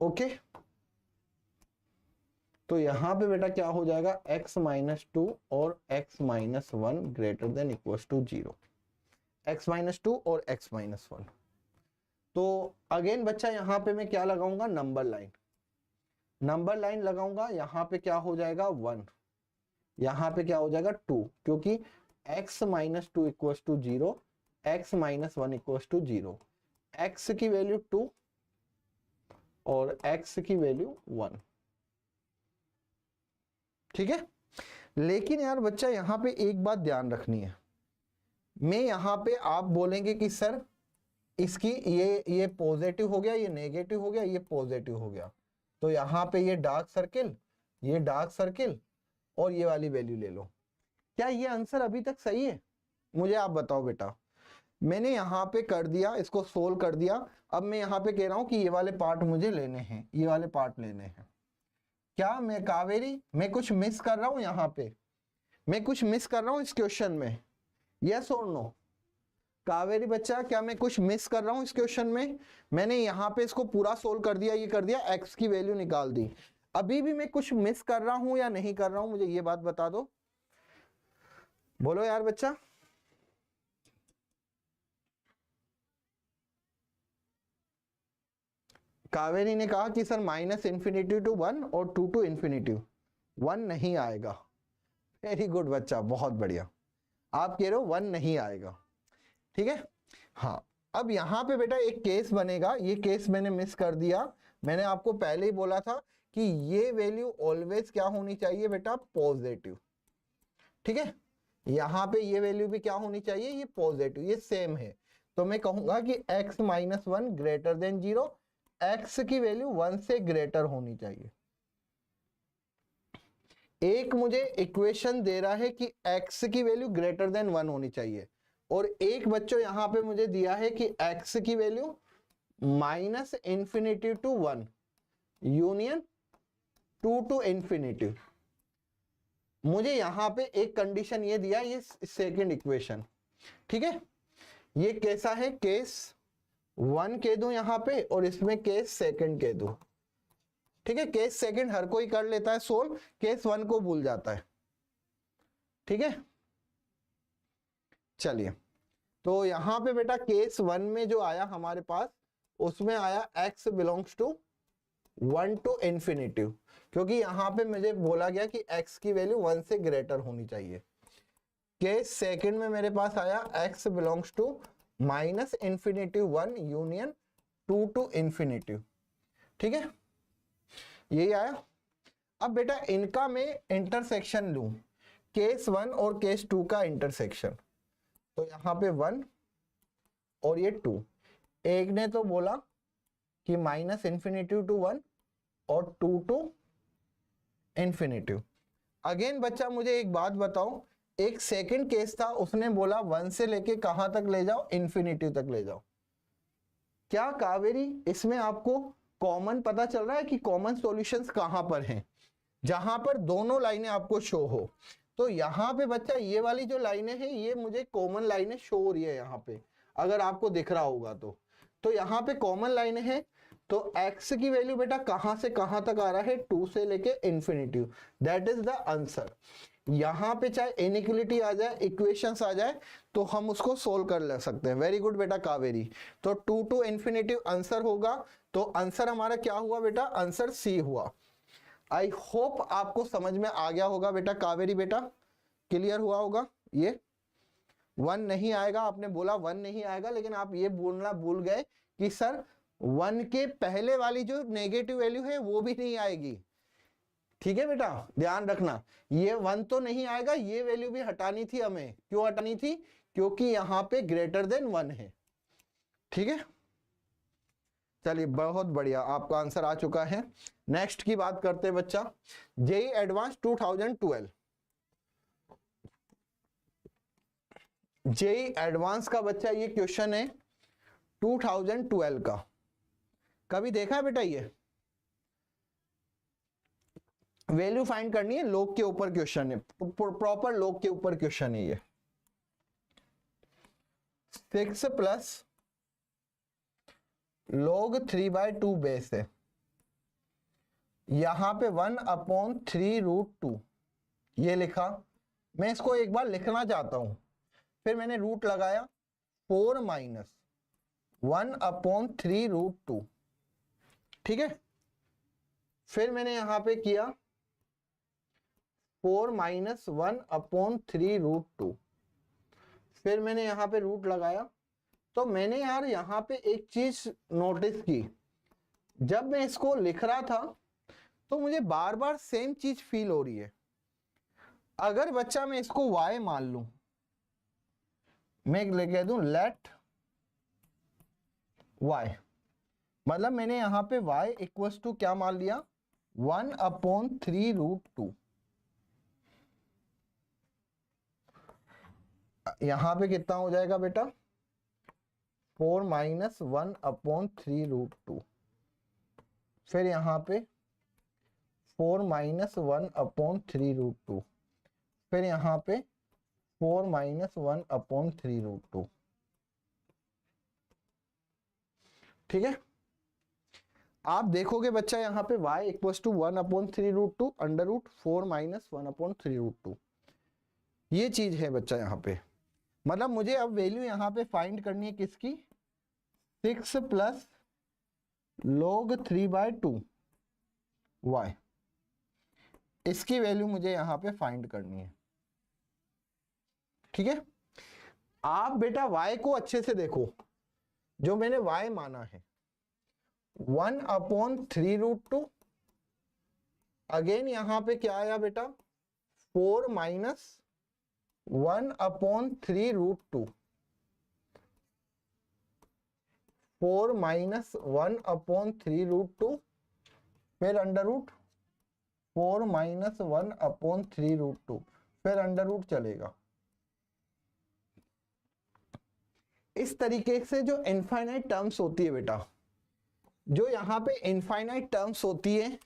Okay, तो यहां पे बेटा क्या हो जाएगा, x माइनस 2 और x minus 1 greater than equals to 0। x minus 2 और x माइनस 1। तो अगेन बच्चा यहां पे मैं क्या लगाऊंगा, नंबर लाइन, नंबर लाइन लगाऊंगा। यहां पे क्या हो जाएगा 1, यहां पे क्या हो जाएगा 2, क्योंकि x minus 2 equals to 0, x minus 1 equals to 0। x की वैल्यू 2 और x की वैल्यू 1। ठीक है, लेकिन यार बच्चा यहां पे एक बात ध्यान रखनी है। मैं यहां पे आप बोलेंगे कि सर इसकी ये पॉजिटिव हो गया, ये नेगेटिव हो गया, ये पॉजिटिव हो गया, तो यहां पे ये डार्क सर्किल, ये डार्क सर्किल और ये वाली वैल्यू ले लो। क्या ये आंसर अभी तक सही है? मुझे आप बताओ बेटा। मैंने यहाँ पे कर दिया, इसको सोल्व कर दिया। अब मैं यहाँ पे कह रहा हूं कि ये वाले पार्ट मुझे लेने हैं, ये वाले पार्ट लेने हैं। क्या मैं कावेरी, मैं कुछ मिस कर रहा हूं यहाँ पे? मैं कुछ मिस कर रहा हूं इस क्वेश्चन में? यस और नो? कावेरी बच्चा, क्या मैं कुछ मिस कर रहा हूं इस क्वेश्चन में? मैंने यहाँ पे इसको पूरा सोल्व कर दिया, ये कर दिया, एक्स की वैल्यू निकाल दी। अभी भी मैं कुछ मिस कर रहा हूं या नहीं कर रहा हूं? मुझे ये बात बता दो, बोलो यार बच्चा। कावेरी ने कहा कि सर माइनस इन्फिनिटी टू 1 और 2 टू इन्फिनिटी 1 नहीं आएगा। वेरी गुड बच्चा, बहुत बढ़िया। आप कह रहे हो 1 नहीं आएगा, ठीक है। हाँ, अब यहाँ पे बेटा एक केस बनेगा, ये केस मैंने मिस कर दिया। मैंने आपको पहले ही बोला था कि ये वैल्यू ऑलवेज क्या होनी चाहिए बेटा? पॉजिटिव। ठीक है, यहाँ पे ये वैल्यू भी क्या होनी चाहिए? ये पॉजिटिव, ये सेम है। तो मैं कहूंगा कि x minus 1 greater then 0, x की वैल्यू 1 से ग्रेटर होनी चाहिए। एक मुझे इक्वेशन दे रहा है कि x की वैल्यू ग्रेटर देन 1 होनी चाहिए, और एक बच्चों यहां पे मुझे दिया है कि x की value minus infinity to 1 union 2 to infinity. मुझे यहां पे एक कंडीशन ये दिया, ये सेकंड इक्वेशन। ठीक है, ये कैसा है? केस 1 कह दूं यहां पे, और इसमें केस सेकंड कह दूं। ठीक है, केस सेकंड हर कोई कर लेता है सोल्व, केस 1 को भूल जाता है। ठीक है, चलिए, तो यहां पे बेटा केस 1 में जो आया हमारे पास, उसमें आया x belongs to 1 to infinity, क्योंकि यहां पे मुझे बोला गया कि x की वैल्यू 1 से ग्रेटर होनी चाहिए। केस सेकंड में मेरे पास आया x belongs to minus infinity 1 union 2 to infinity. ठीक है, यही आया। अब बेटा इनका मैं इंटरसेक्शन लूं, केस 1 और केस 2 का इंटरसेक्शन, तो यहां पे 1 और ये 2। एक ने तो बोला कि माइनस इंफिनिटी टू 1 और 2 टू इंफिनिटी। अगेन बच्चा मुझे एक बात बताओ, एक सेकंड केस था, उसने बोला 1 से लेके कहां तक ले जाओ? इंफिनिटी तक ले जाओ। क्या कावेरी इसमें आपको कॉमन पता चल रहा है कि कॉमन सॉल्यूशंस कहां पर हैं, जहां पर दोनों लाइनें आपको शो हो? तो यहाँ पे बच्चा ये वाली जो लाइनें हैं, ये मुझे कॉमन लाइनें शो हो रही है यहाँ पे, अगर आपको दिख रहा होगा तो यहाँ पे कॉमन लाइनें हैं। तो x की वैल्यू बेटा कहां से कहां तक आ रहा है? 2 से लेके infinity. That is the answer. यहाँ पे चाहे इनइक्वालिटी आ जाए, इक्वेशंस आ जाए, तो हम उसको सोल्व कर ले सकते हैं। वेरी गुड बेटा कावेरी। तो 2 टू इंफिनिटी आंसर होगा, तो आंसर हमारा क्या हुआ बेटा? आंसर सी हुआ। आई होप आपको समझ में आ गया होगा बेटा कावेरी, बेटा क्लियर हुआ होगा। ये 1 नहीं आएगा, आपने बोला 1 नहीं आएगा, लेकिन आप ये बोलना भूल गए कि सर 1 के पहले वाली जो नेगेटिव वैल्यू है वो भी नहीं आएगी। ठीक है बेटा, ध्यान रखना, ये 1 तो नहीं आएगा, ये वैल्यू भी हटानी थी हमें। क्यों हटानी थी? क्योंकि यहां पे ग्रेटर देन 1 है। ठीक है, चलिए बहुत बढ़िया, आपका आंसर आ चुका है। नेक्स्ट की बात करते हैं बच्चा, जेई एडवांस 2012। जेई एडवांस का बच्चा ये क्वेश्चन है 2012 का। कभी देखा है बेटा? ये वैल्यू फाइंड करनी है, लॉग के ऊपर क्वेश्चन है, प्रॉपर लॉग के ऊपर क्वेश्चन है ये। 6 प्लस log 3/2 बेस है, यहां पे 1/3√2 ये लिखा। मैं इसको एक बार लिखना चाहता हूं, फिर मैंने रूट लगाया, 4 माइनस 1/3√2। ठीक है, फिर मैंने यहां पे किया 4 माइनस 1/3√2, फिर मैंने यहां पे रूट लगाया, तो मैंने यार यहाँ पे एक चीज नोटिस की, जब मैं इसको लिख रहा था तो मुझे बार बार सेम चीज फील हो रही है। अगर बच्चा मैं इसको y मान लूं, मैं कह दूं लेट y, मतलब मैंने यहां पे y इक्वल्स टू क्या मान लिया, 1/3√2। यहां पे कितना हो जाएगा बेटा, 4 - 1/3√2। फिर यहां पे 4 - 1/3√2। फिर यहां पे 4 - 1/3√2। ठीक है, आप देखोगे बच्चा यहाँ पे y इक्वल्स टू 1/3√2 √4 - 1/3√2। ये चीज है बच्चा यहाँ पे। मतलब मुझे अब वैल्यू यहाँ पे फाइंड करनी है किसकी, 6 + log 3/2 y, इसकी वैल्यू मुझे यहाँ पे फाइंड करनी है। ठीक है, आप बेटा y को अच्छे से देखो, जो मैंने y माना है 1/3√2, अगेन यहां पे क्या आया बेटा, 4 - 1/3√2, 4 - 1/3√2, फिर √4 - 1/3√2, फिर √ चलेगा। इस तरीके से जो इनफाइनाइट टर्म्स होती है बेटा, जो यहाँ पे इनफाइनाइट टर्म्स होती है,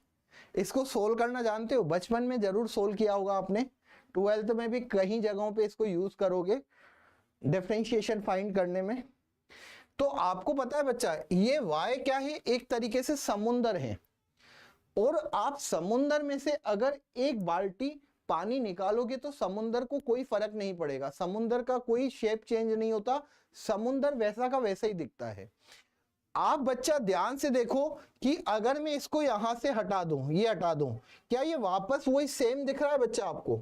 इसको सोल्व करना जानते हो, बचपन में जरूर सोल्व किया होगा आपने, 12th में भी कई जगहों पे इसको यूज करोगे डिफरेंशिएशन फाइंड करने में। तो आपको पता है बच्चा, ये y क्या है, एक तरीके से समुंदर है, और आप समुंदर में से अगर एक बाल्टी पानी निकालोगे तो समुंदर को कोई फर्क नहीं पड़ेगा, समुंदर का कोई शेप चेंज नहीं होता, समुंदर वैसा का वैसा ही दिखता है। आप बच्चा ध्यान से देखो कि अगर मैं इसको यहां से हटा दूं, ये हटा दूं, क्या ये वापस वही सेम दिख रहा है बच्चा आपको?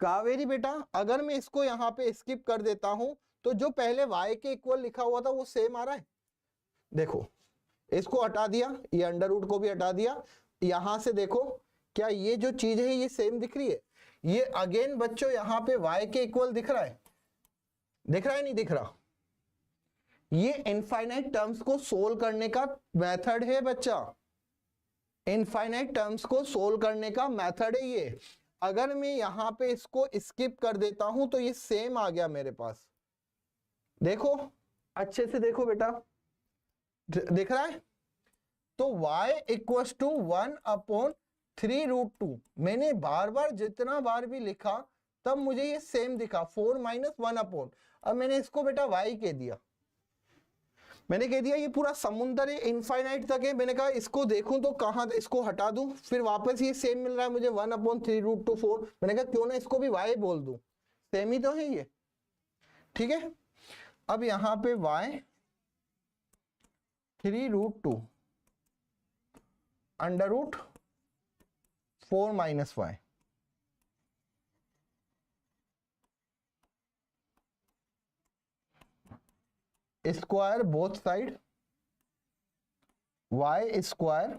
कावेरी बेटा, अगर मैं इसको यहां पे स्किप कर देता हूं तो जो पहले y के इक्वल लिखा हुआ था वो सेम आ रहा है। देखो, इसको हटा दिया, ये √ को भी हटा दिया, यहां से देखो क्या ये जो चीज है ये सेम दिख रही है? ये अगेन बच्चों यहां पे y के इक्वल दिख रहा है, दिख रहा है नहीं दिख रहा? ये इनफाइनाइट टर्म्स को सोल्व करने का मेथड है बच्चा, इनफाइनाइट टर्म्स को सोल्व करने का मेथड है ये। अगर मैं यहां पे इसको स्किप कर देता हूं तो ये सेम आ गया मेरे पास, देखो अच्छे से देखो बेटा, दिख रहा है? तो y इक्वल्स टू 1/3√2, मैंने बार बार जितना बार भी लिखा तब मुझे ये सेम दिखा, 4 - 1/, अब मैंने इसको बेटा y कह दिया, मैंने कह दिया ये पूरा समुंदर है, इनफाइनाइट तक है। मैंने कहा इसको देखूं तो कहां, इसको हटा दूं, फिर वापस ये सेम मिल रहा है मुझे 1/3√2 4, मैंने कहा क्यों ना इसको भी y बोल दूं, सेम ही तो है ये। ठीक है, अब यहां पे y 3√2 √4 - y, square both side, y square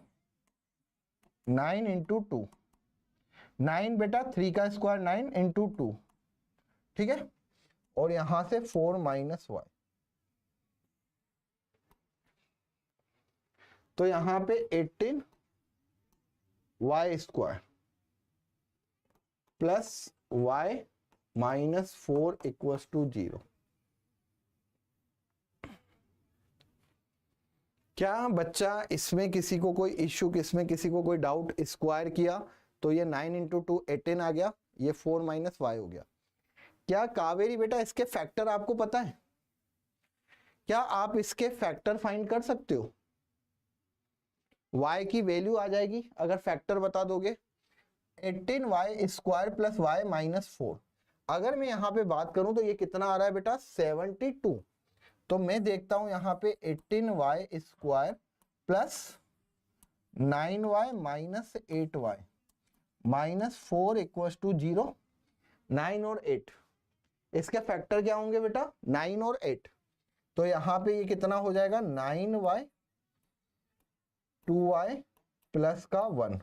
9 × 2, 9 बेटा 3 का स्क्वायर 9 × 2, ठीक है, और यहां से 4 - y, तो यहां पे 18 y square plus y - 4 equals to 0। क्या बच्चा इसमें किसी को कोई इश्यू, इसमें किसी को कोई डाउट? स्क्वायर किया तो ये 9 × 2 18 आ गया, ये 4 - y हो गया। क्या कावेरी बेटा इसके फैक्टर आपको पता है? क्या आप इसके फैक्टर फाइंड कर सकते हो? y की वैल्यू आ जाएगी अगर फैक्टर बता दोगे, 18y स्क्वायर प्लस y - 4। अगर मैं यहां पे बात करूं तो ये कितना आ रहा है बेटा, 72। तो मैं देखता हूं यहां पे 18y square plus 9y - 8y -4 equals to 0। 9 और 8, इसके फैक्टर क्या होंगे बेटा, 9 और 8। तो यहाँ पे ये कितना हो जाएगा 9y 2y प्लस का 1।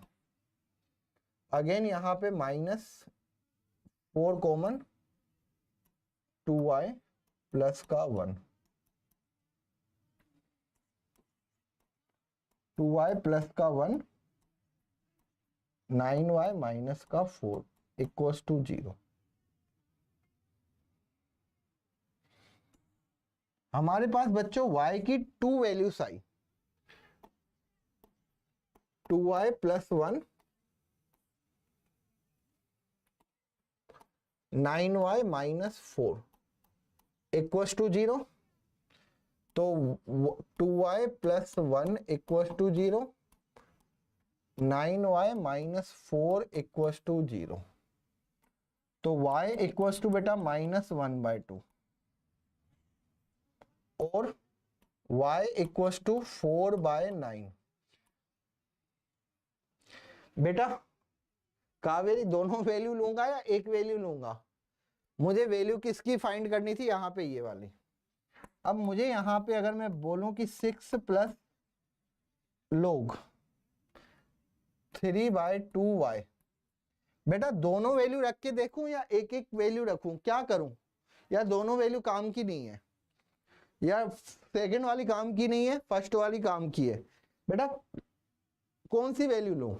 अगेन यहाँ पे -4 कॉमन 2y प्लस का 1, 2y प्लस का 1, 9y माइनस का 4 इक्वल्स टू 0। हमारे पास बच्चों y की 2 वैल्यूज आई, 2y plus 1, 9y minus 4 equals to 0। तो 2y plus 1 equals to 0, 9y minus 4 equals to 0। तो y इक्वल्स टू बेटा -1/2 और y इक्वल्स टू 4/9। बेटा कावेरी दोनों वैल्यू लूंगा या एक वैल्यू लूंगा? मुझे वैल्यू किसकी फाइंड करनी थी? यहाँ पे ये वाली। अब मुझे यहाँ पे अगर मैं बोलूं कि 6 प्लस log 3/2y, बेटा दोनों वैल्यू रख के देखूं या एक एक वैल्यू रखूं? क्या करूं? या दोनों वैल्यू काम की नहीं है, या सेकंड वाली काम की नहीं है, फर्स्ट वाली काम की है? बेटा कौन सी वैल्यू लूं?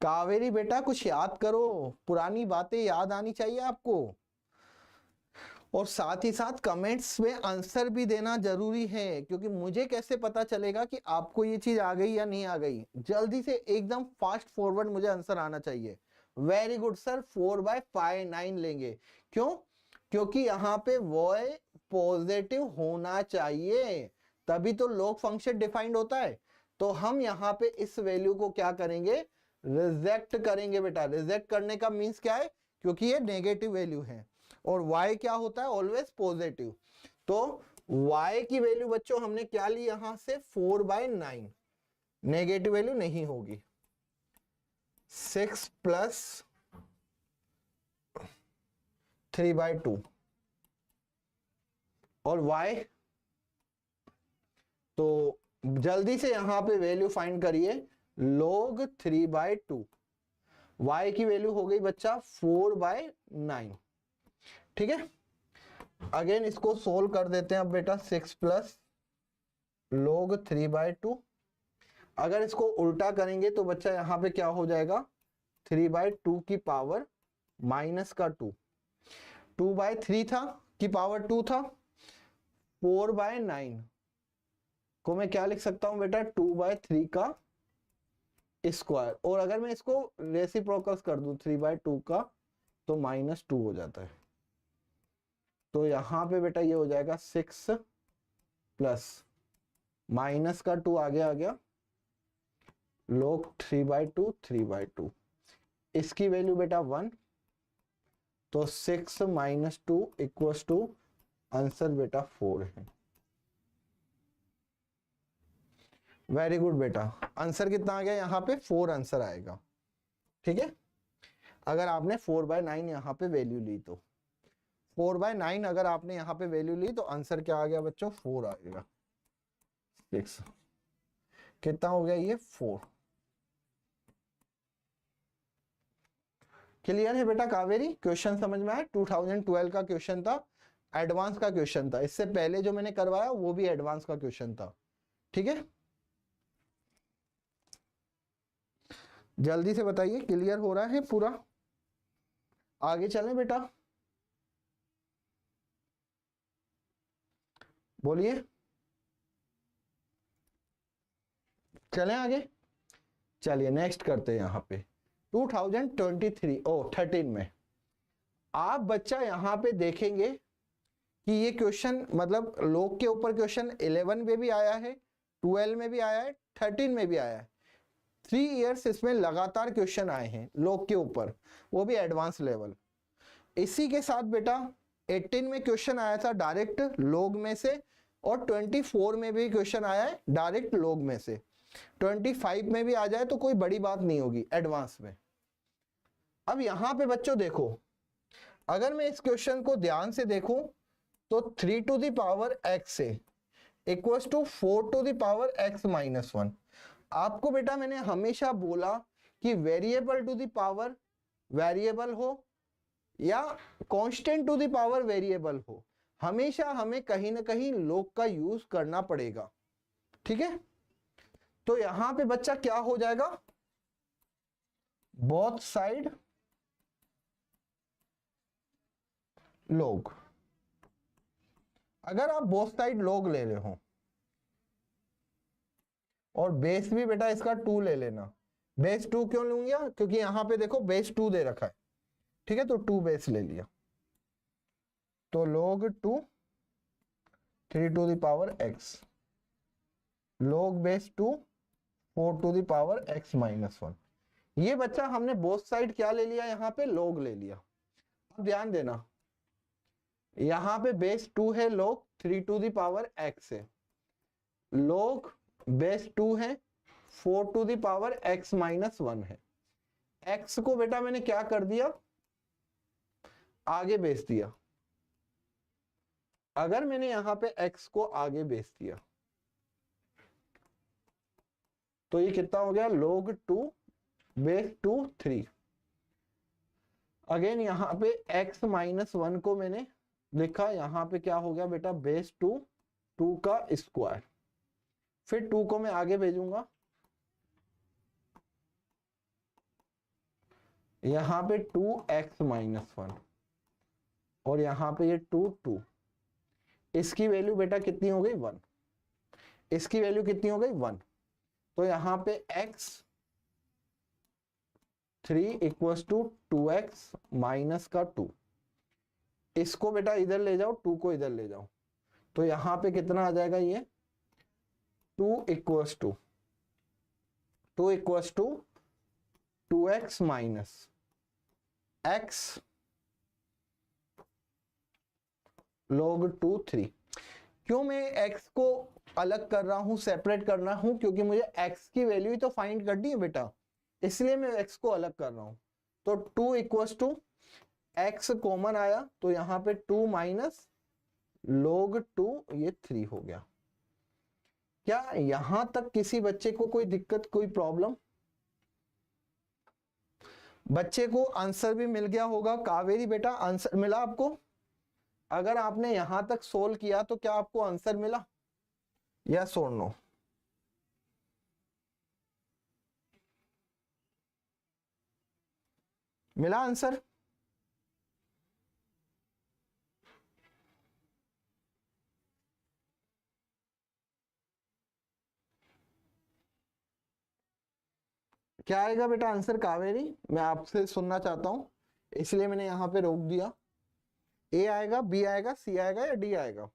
कावेरी बेटा कुछ याद करो, पुरानी बातें याद आनी चाहिए आपको, और साथ ही साथ कमेंट्स में आंसर भी देना जरूरी है, क्योंकि मुझे कैसे पता चलेगा कि आपको ये चीज आ गई या नहीं आ गई। जल्दी से एकदम फास्ट फॉरवर्ड मुझे आंसर आना चाहिए। वेरी गुड सर, 4/9 लेंगे। क्यों? क्योंकि यहाँ पे y पॉजिटिव होना चाहिए, तभी तो log फंक्शन डिफाइंड होता है। तो हम यहाँ पे इस वैल्यू को क्या करेंगे? रिजेक्ट करेंगे बेटा। रिजेक्ट करने का मीन्स क्या है? क्योंकि ये नेगेटिव वैल्यू है और y क्या होता है? Always positive. तो y की वैल्यू बच्चों हमने क्या ली यहां से? 4/9। नेगेटिव वैल्यू नहीं होगी। 6 प्लस 3/2 और y, तो जल्दी से यहां पे वैल्यू फाइंड करिए। log 3/2, y की वैल्यू हो गई बच्चा 4/9। ठीक है, अगेन इसको सोल्व कर देते हैं अब बेटा। 6 प्लस log 3/2, अगर इसको उल्टा करेंगे तो बच्चा यहां पे क्या हो जाएगा? 3/2 की पावर माइनस का 2, 2/3 था की पावर 2 था। 4/9 को मैं क्या लिख सकता हूं बेटा? 2/3 का स्क्वायर। और अगर मैं इसको रेसिप्रोकल कर दूं 3/2 का, तो -2 हो जाता है। तो यहां पे बेटा ये हो जाएगा 6 प्लस माइनस का 2 आगे आ गया, log 3/2, 3/2। इसकी वैल्यू बेटा 1, तो 6 माइनस 2 इक्वल्स टू आंसर बेटा 4 है। वेरी गुड बेटा, आंसर कितना आ गया? यहाँ पे 4 आंसर आएगा। ठीक है, अगर आपने 4/9 यहाँ पे वैल्यू ली तो 4/9 अगर आपने यहाँ पे वैल्यू ली तो आंसर क्या आ गया बच्चों? 4 आएगा। 6 कितना हो गया? ये 4। क्लियर है बेटा कावेरी? क्वेश्चन समझ में आया? 2012 का क्वेश्चन था, एडवांस का क्वेश्चन था। इससे पहले जो मैंने करवाया वो भी एडवांस का क्वेश्चन था। ठीक है, जल्दी से बताइए, क्लियर हो रहा है पूरा? आगे चलें बेटा, बोलिए, चलें आगे। चलिए नेक्स्ट करते हैं। यहाँ पे 13 में आप बच्चा यहाँ पे देखेंगे कि ये क्वेश्चन मतलब log के ऊपर क्वेश्चन 11 में भी आया है, 12 में भी आया है, 13 में भी आया है। 3 इयर्स इसमें लगातार क्वेश्चन आए हैं log के ऊपर, वो भी एडवांस लेवल। इसी के साथ बेटा 18 में क्वेश्चन आया था डायरेक्ट log में से, और 24 में भी क्वेश्चन आया है डायरेक्ट log में से। 25 में भी आ जाए तो कोई बड़ी बात नहीं होगी एडवांस में। अब यहां पे बच्चों देखो, अगर मैं इस क्वेश्चन को ध्यान से देखूं तो 3 टू द पावर x है equals to 4 to the power x minus 1। आपको बेटा मैंने हमेशा बोला कि variable to the power variable हो या constant to the power variable हो, हमेशा हमें कहीं ना कहीं log का यूज करना पड़ेगा, ठीक है। तो यहां पे बच्चा क्या हो जाएगा, बोथ साइड log। अगर आप बोथ साइड log ले रहे हो और बेस भी बेटा इसका 2 ले लेना। बेस 2 क्यों लूंगा, क्योंकि यहां पे देखो बेस 2 दे रखा है, ठीक है, तो 2 बेस ले लिया, तो log 2 3 to the power x, log base 2 4 to the power x minus 1। ये बच्चा हमने बोथ साइड क्या ले लिया, यहाँ पे log ले लिया। अब ध्यान देना, यहाँ पे बेस 2 है, log 3 to the power x है, log बेस 2 है 4 to the power x minus 1 है। x को बेटा मैंने क्या कर दिया, आगे बेच दिया। अगर मैंने यहां पे x को आगे बेच दिया तो ये कितना हो गया, log 2 बेस 2 3। अगेन यहां पे x माइनस 1 को मैंने लिखा, यहां पे क्या हो गया बेटा, बेस 2 2 का स्क्वायर, फिर 2 को मैं आगे भेजूंगा, यहां पे 2x माइनस 1 और यहां पे ये 2 2, इसकी वैल्यू बेटा कितनी हो गई 1, इसकी वैल्यू कितनी हो गई 1। तो यहां पे x 3 equals to 2x minus का 2, इसको बेटा इधर ले जाओ, 2 को इधर ले जाओ, तो यहां पे कितना आ जाएगा, ये 2 equals to 2x minus x log 2 3। क्यों मैं x को अलग कर रहा हूं, सेपरेट करना हूं, क्योंकि मुझे x की वैल्यू ही तो फाइंड करनी है बेटा, इसलिए मैं x को अलग कर रहा हूं। तो 2 इक्वल्स टू x कॉमन आया, तो यहां पे 2 माइनस log 2, ये 3 हो गया। क्या यहां तक किसी बच्चे को कोई दिक्कत, कोई प्रॉब्लम? बच्चे को आंसर भी मिल गया होगा। कावेरी बेटा आंसर मिला आपको? अगर आपने यहां तक सोल्व किया तो क्या आपको आंसर मिला, यस और नो? मिला आंसर? क्या आएगा बेटा आंसर कावेरी, मैं आपसे सुनना चाहता हूं, इसलिए मैंने यहां पे रोक दिया। ए आएगा, बी आएगा, सी आएगा या डी आएगा?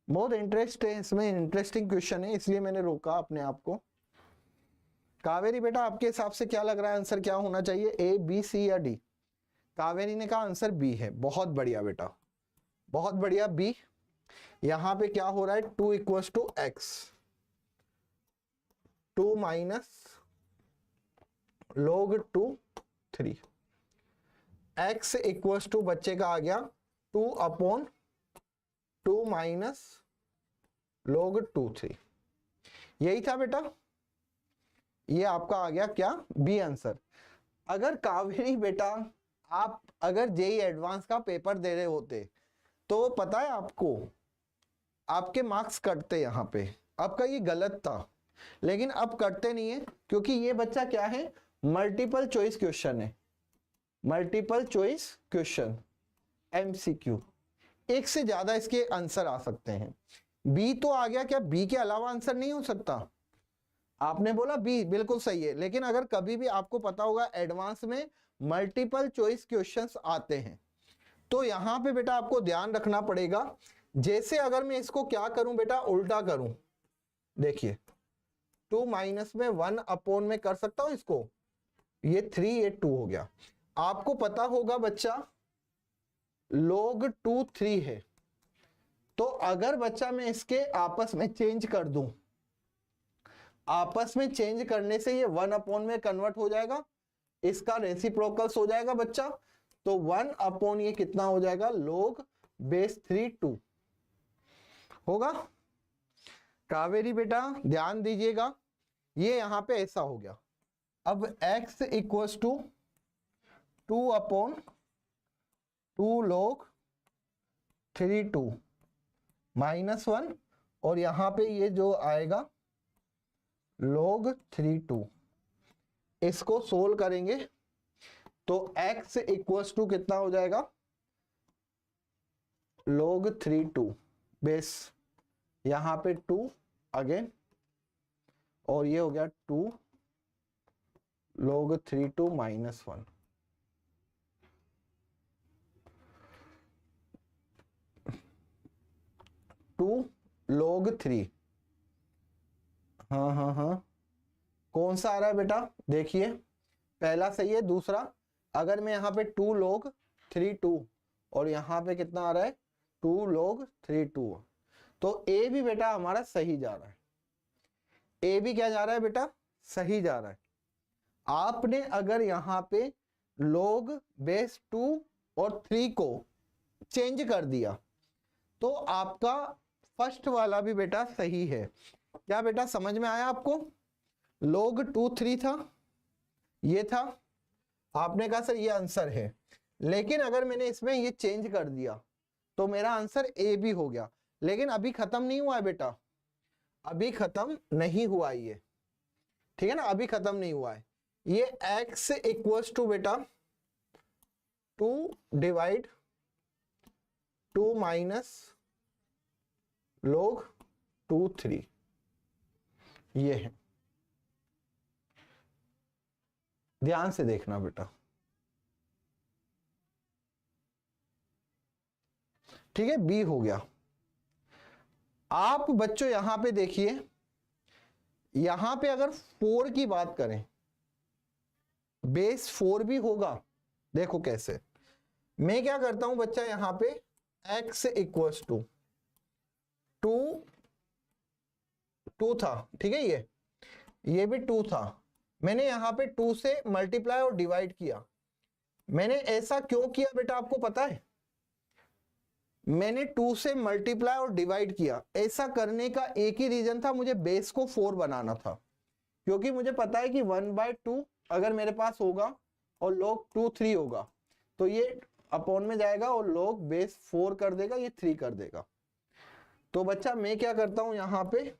बहुत इंटरेस्ट है इसमें, इंटरेस्टिंग क्वेश्चन है, इसलिए मैंने रोका अपने आप को। कावेरी बेटा आपके हिसाब से क्या लग रहा है आंसर क्या होना चाहिए, ए बी सी या डी? कावेरी ने कहा आंसर बी है, बहुत बढ़िया बेटा, बहुत बढ़िया बी। यहां पे क्या हो रहा है, 2 equals to x, 2 minus log 2 3, x equals to बच्चे का आ गया 2 अपॉन 2 माइनस log 2 3। यही था बेटा, ये आपका आ गया क्या, बी आंसर। अगर कावेरी बेटा आप अगर जेई एडवांस का पेपर दे रहे होते तो पता है आपको, आपके मार्क्स कटते यहां पे, आपका ये गलत था, लेकिन अब कटते नहीं है, क्योंकि ये बच्चा क्या है, मल्टीपल चॉइस क्वेश्चन है, मल्टीपल चॉइस क्वेश्चन एमसीक्यू, एक से ज्यादा इसके आंसर आ सकते हैं। बी तो आ गया, क्या बी के अलावा आंसर नहीं हो सकता? आपने बोला बी बिल्कुल सही है, लेकिन अगर कभी भी आपको पता होगा एडवांस में मल्टीपल चॉइस क्वेश्चंस आते हैं, तो यहां पे बेटा आपको ध्यान रखना पड़ेगा। जैसे अगर मैं इसको क्या करूं बेटा, उल्टा करूं, देखिए 2 माइनस में 1 अपॉन में कर सकता हूं इसको, ये 3 ये 2 हो गया। आपको पता होगा बच्चा log 2 3 है, तो अगर बच्चा मैं इसके आपस में चेंज कर दूं, आपस में चेंज करने से ये 1 अपॉन में कन्वर्ट हो जाएगा, इसका रेसिप्रोकल्स हो जाएगा बच्चा, तो 1 अपॉन ये कितना हो जाएगा, log बेस 3 2 होगा। कावेरी बेटा ध्यान दीजिएगा, ये यहां पे ऐसा हो गया। अब x इक्वल्स टू 2/2 log 3 2 -1 और यहां पे ये जो आएगा log 3 2, इसको सोल्व करेंगे तो x इक्वल्स टू कितना हो जाएगा, log 3 2 बेस यहां पे 2 अगेन और ये हो गया 2 log 3 2 -1। log 3, हाँ कौन सा आ रहा है बेटा, देखिए पहला सही है, दूसरा अगर मैं यहाँ पे 2 log 3 2 और यहाँ पे कितना आ रहा है 2 log 3 2, तो ए भी बेटा हमारा सही जा रहा है। ए भी क्या जा रहा है बेटा, सही जा रहा है। आपने अगर यहाँ पे log बेस 2 और 3 को चेंज कर दिया तो आपका फर्स्ट वाला भी बेटा सही है। क्या बेटा समझ में आया आपको, log 2 3 था, ये था, आपने कहा सर ये आंसर है, लेकिन अगर मैंने इसमें ये चेंज कर दिया तो मेरा आंसर ए भी हो गया। लेकिन अभी खत्म नहीं हुआ है बेटा, अभी खत्म नहीं हुआ ये, ठीक है ना, अभी खत्म नहीं हुआ है। ये x इक्वल्स टू बेटा 2 डिवाइड 2 माइनस log 2 3, ये है। ध्यान से देखना बेटा, ठीक है, बी हो गया। आप बच्चों यहां पे देखिए, यहां पे अगर 4 की बात करें, बेस 4 भी होगा। देखो कैसे, मैं क्या करता हूं बच्चा, यहां पे x इक्वल्स टू 2 था, ठीक है, ये भी 2 था, मैंने यहां पे 2 से मल्टीप्लाई और डिवाइड किया। मैंने ऐसा क्यों किया बेटा आपको पता है, मैंने 2 से मल्टीप्लाई और डिवाइड किया, ऐसा करने का एक ही रीजन था, मुझे बेस को 4 बनाना था। क्योंकि मुझे पता है कि 1/2 अगर मेरे पास होगा और log 2 3 होगा तो ये अपॉन में जाएगा और log बेस 4 कर देगा, ये 3 कर देगा। तो बच्चा मैं क्या करता हूं, यहां पे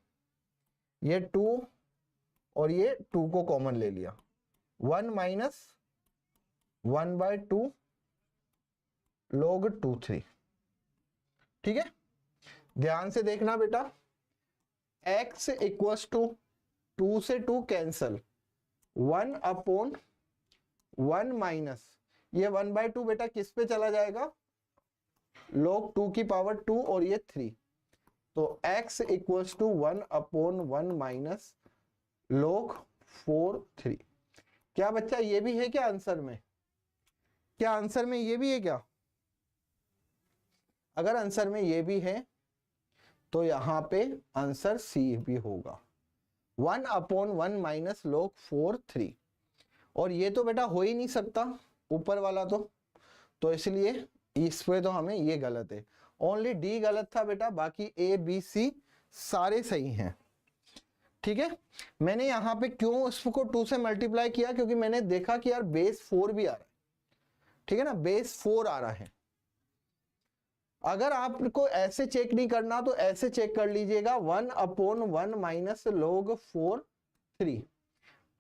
ये 2 और ये 2 को कॉमन ले लिया, 1 माइनस 1/2 log 2 3, ठीक है। ध्यान से देखना बेटा, x इक्वल्स टू 2 से 2 कैंसल, 1/1 माइनस ये 1/2 बेटा किस पे चला जाएगा, log 2 की पावर 2 और ये 3, तो x equals to 1/1 minus log 4 3। क्या बच्चा ये भी है क्या आंसर में, क्या आंसर में ये भी है क्या, अगर आंसर में ये भी है तो यहां पे आंसर सी भी होगा, 1/1 माइनस log 4 3। और ये तो बेटा हो ही नहीं सकता ऊपर वाला, तो इसलिए इस पे तो हमें ये गलत है, ओनली डी गलत था बेटा, बाकी ए बी सी सारे सही हैं, ठीक है। मैंने यहां पे क्यों उसको 2 से मल्टीप्लाई किया, क्योंकि मैंने देखा कि यार बेस 4 भी आ रहा है, ठीक है ना, बेस 4 आ रहा है। अगर आपको ऐसे चेक नहीं करना तो ऐसे चेक कर लीजिएगा, 1/1 माइनस log 4 3।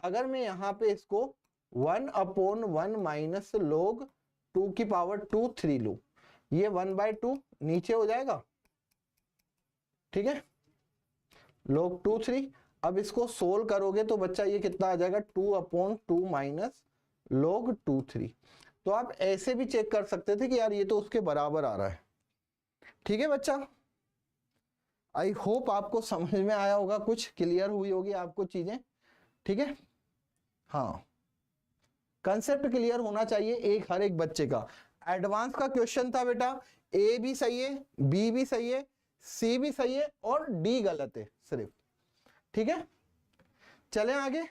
अगर मैं यहां पे इसको 1/1 माइनस log 2 की पावर 2 3 लू, ये 1/2 नीचे हो जाएगा, ठीक है, log 2 3। अब इसको सोल्व करोगे तो बच्चा ये कितना आ जाएगा, 2/2 माइनस log 2 3। तो आप ऐसे भी चेक कर सकते थे कि यार ये तो उसके बराबर आ रहा है, ठीक है बच्चा। आई होप आपको समझ में आया होगा, कुछ क्लियर हुई होगी आपको चीजें, ठीक है। हाँ, कंसेप्ट क्लियर होना चाहिए एक हर एक बच्चे का। एडवांस का क्वेश्चन था बेटा, ए भी सही है, बी भी सही है, सी भी सही है और डी गलत है सिर्फ, ठीक है। चलें आगे,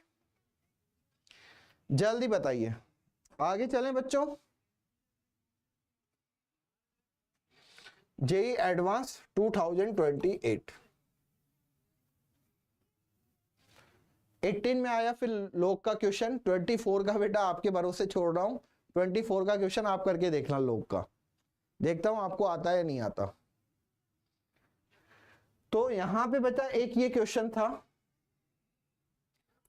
जल्दी बताइए, आगे चलें बच्चों। JEE advance 2028। 18 में आया फिर लोग का क्वेश्चन, 24 का बेटा आपके भरोसे छोड़ रहा हूं। 24 का क्वेश्चन आप करके देखना लोग का, देखता हूं आपको आता है या नहीं आता। तो यहां पे बच्चा एक ये क्वेश्चन था,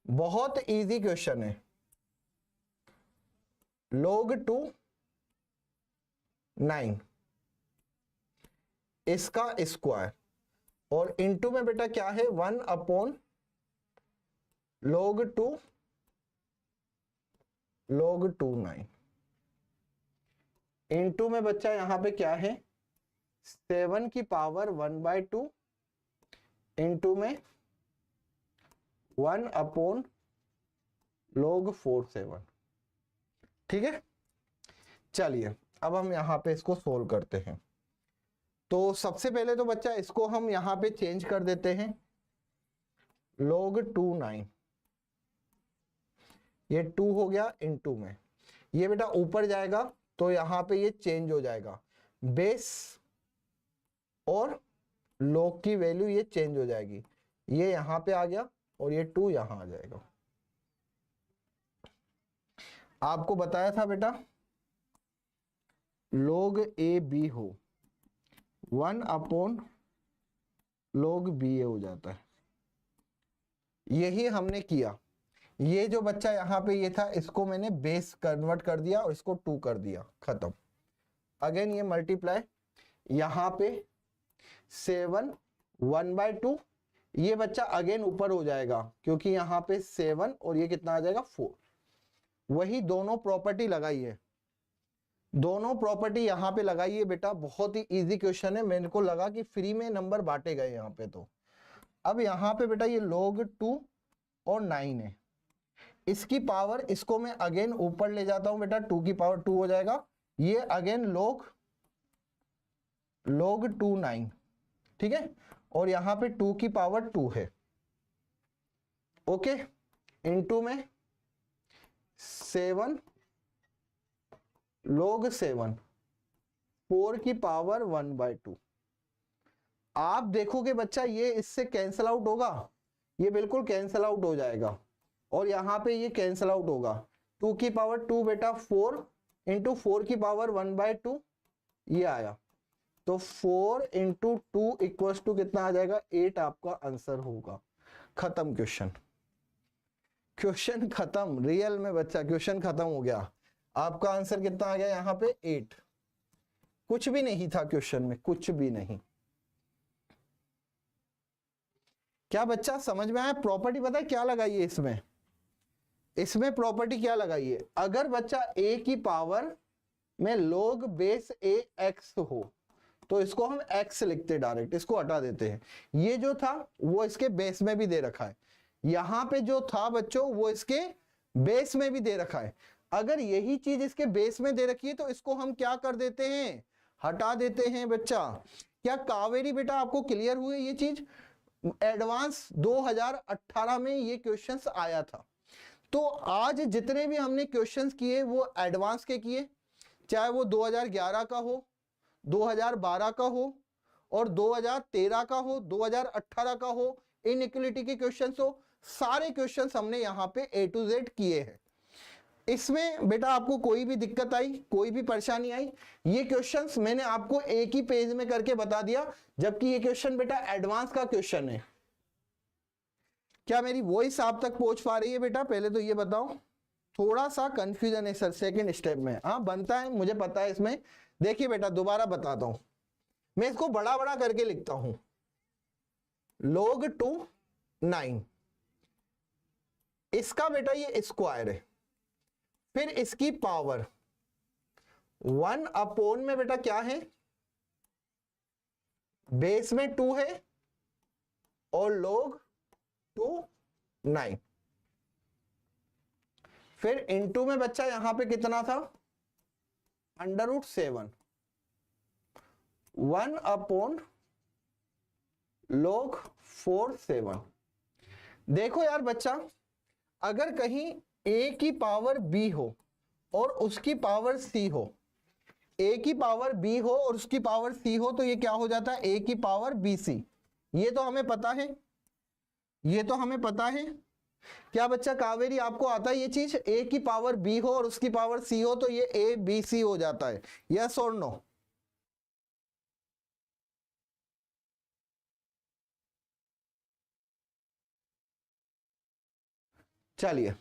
बहुत इजी क्वेश्चन है। log 2 9 इसका स्क्वायर और इनटू में बेटा क्या है 1 अपॉन log 2 9 इनटू में बच्चा यहां पे क्या है 7 की पावर 1/2 इनटू में 1 अपॉन log 4 7। ठीक है, चलिए अब हम यहां पे इसको सोल्व करते हैं। तो सबसे पहले तो बच्चा इसको हम यहां पे चेंज कर देते हैं, log 2 9 ये 2 हो गया इनटू में, ये बेटा ऊपर जाएगा तो यहां पे ये चेंज हो जाएगा, बेस और log की वैल्यू ये चेंज हो जाएगी, ये यहां पे आ गया और ये 2 यहां आ जाएगा। आपको बताया था बेटा log ए बी हो 1 अपॉन log बी ए हो जाता है, यही हमने किया। ये जो बच्चा यहाँ पे ये था इसको मैंने बेस कन्वर्ट कर दिया और इसको 2 कर दिया, खत्म। अगेन ये मल्टीप्लाई, यहाँ पे 7 1/2, ये बच्चा अगेन ऊपर हो जाएगा क्योंकि यहाँ पे 7 और ये कितना आ जाएगा 4। वही दोनों प्रॉपर्टी लगाइए, दोनों प्रॉपर्टी यहाँ पे लगाइए बेटा, बहुत ही इजी क्वेश्चन है, मेरे को लगा कि फ्री में नंबर बांटे गए यहाँ पे। तो अब यहाँ पे बेटा ये log 2 और 9 है, इसकी पावर इसको मैं अगेन ऊपर ले जाता हूं बेटा, 2 की पावर 2 हो जाएगा, ये अगेन log 2 9, ठीक है, और यहां पे 2 की पावर 2 है, ओके, इनटू में 7 log 7 4 की पावर 1/2। आप देखोगे बच्चा ये इससे कैंसल आउट होगा, ये बिल्कुल कैंसल आउट हो जाएगा और यहां पे ये कैंसल आउट होगा, 2 की पावर 2 बेटा 4 इंटू 4 की पावर 1/2 ये आया, तो 4 इंटू 2 इक्वल्स टू कितना आ जाएगा 8 आपका आंसर होगा। खत्म क्वेश्चन, क्वेश्चन खत्म, रियल में बच्चा क्वेश्चन खत्म हो गया। आपका आंसर कितना आ गया यहाँ पे 8, कुछ भी नहीं था क्वेश्चन में, कुछ भी नहीं। क्या बच्चा समझ में आया? प्रॉपर्टी पता है क्या लगाइए इसमें, इसमें प्रॉपर्टी क्या लगाइए, अगर बच्चा a की पावर में log बेस a x हो तो इसको हम x लिखते डायरेक्ट, इसको हटा देते हैं। ये जो था वो इसके बेस में भी दे रखा है, यहां पे जो था बच्चों वो इसके बेस में भी दे रखा है। अगर यही चीज इसके बेस में दे रखी है तो इसको हम क्या कर देते हैं, हटा देते हैं बच्चा। क्या कावेरी बेटा आपको क्लियर हुई ये चीज? एडवांस 2018 में ये क्वेश्चंस आया था। तो आज जितने भी हमने क्वेश्चंस किए वो एडवांस के किए, चाहे वो 2011 का हो, 2012 का हो और 2013 का हो, 2018 का हो, इनइक्वालिटी के क्वेश्चंस हो, सारे क्वेश्चंस हमने यहाँ पे A to Z किए हैं। इसमें बेटा आपको कोई भी दिक्कत आई, कोई भी परेशानी आई, ये क्वेश्चंस मैंने आपको एक ही पेज में करके बता दिया, जबकि ये क्वेश्चन बेटा एडवांस का क्वेश्चन है। क्या मेरी वॉइस आप तक पहुंच पा रही है बेटा? पहले तो ये बताओ, थोड़ा सा कंफ्यूजन है सर सेकंड स्टेप में। हाँ बनता है, मुझे पता है इसमें। देखिए बेटा दोबारा बताता हूं, मैं इसको बड़ा बड़ा करके लिखता हूं, log 2 9, इसका बेटा ये स्क्वायर है, फिर इसकी पावर 1 अपॉन में बेटा क्या है, बेस में 2 है और log 2 9, फिर इनटू में बच्चा यहां पे कितना था √7 1 अपॉन log 4 7। देखो यार बच्चा, अगर कहीं a की पावर b हो और उसकी पावर c हो, a की पावर b हो और उसकी पावर c हो तो ये क्या हो जाता है a की पावर bc। ये तो हमें पता है, ये तो हमें पता है। क्या बच्चा कावेरी आपको आता है ये चीज, a की पावर b हो और उसकी पावर c हो तो ये a b c हो जाता है, यस और नो? चलिए,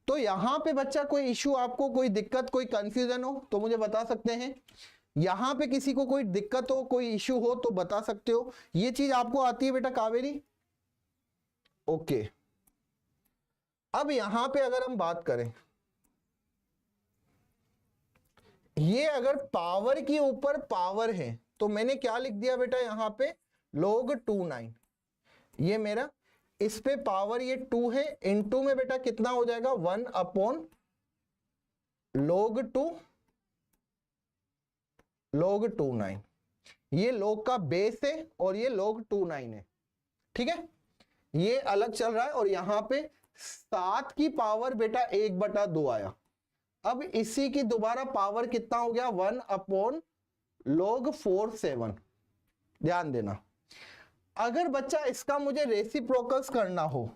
तो यहां पे बच्चा कोई इश्यू, आपको कोई दिक्कत, कोई कंफ्यूजन हो तो मुझे बता सकते हैं। यहां पे किसी को कोई दिक्कत हो, कोई इश्यू हो तो बता सकते हो। ये चीज आपको आती है बेटा कावेरी? ओके। अब यहां पे अगर हम बात करें, ये अगर पावर के ऊपर पावर है तो मैंने क्या लिख दिया बेटा यहां पे, log 29। ये मेरा, इस पे पावर ये 2 है, इनटू में बेटा कितना हो जाएगा 1 अपॉन log 2 log 29। ये log का बेस है और ये log 29 है, ठीक है, ये अलग चल रहा है। और यहां पे 7 की पावर बेटा 1/2 आया। अब इसी की दोबारा पावर कितना हो गया 1 अपॉन log 47। ध्यान देना, अगर बच्चा इसका मुझे रेसिप्रोकल्स करना हो,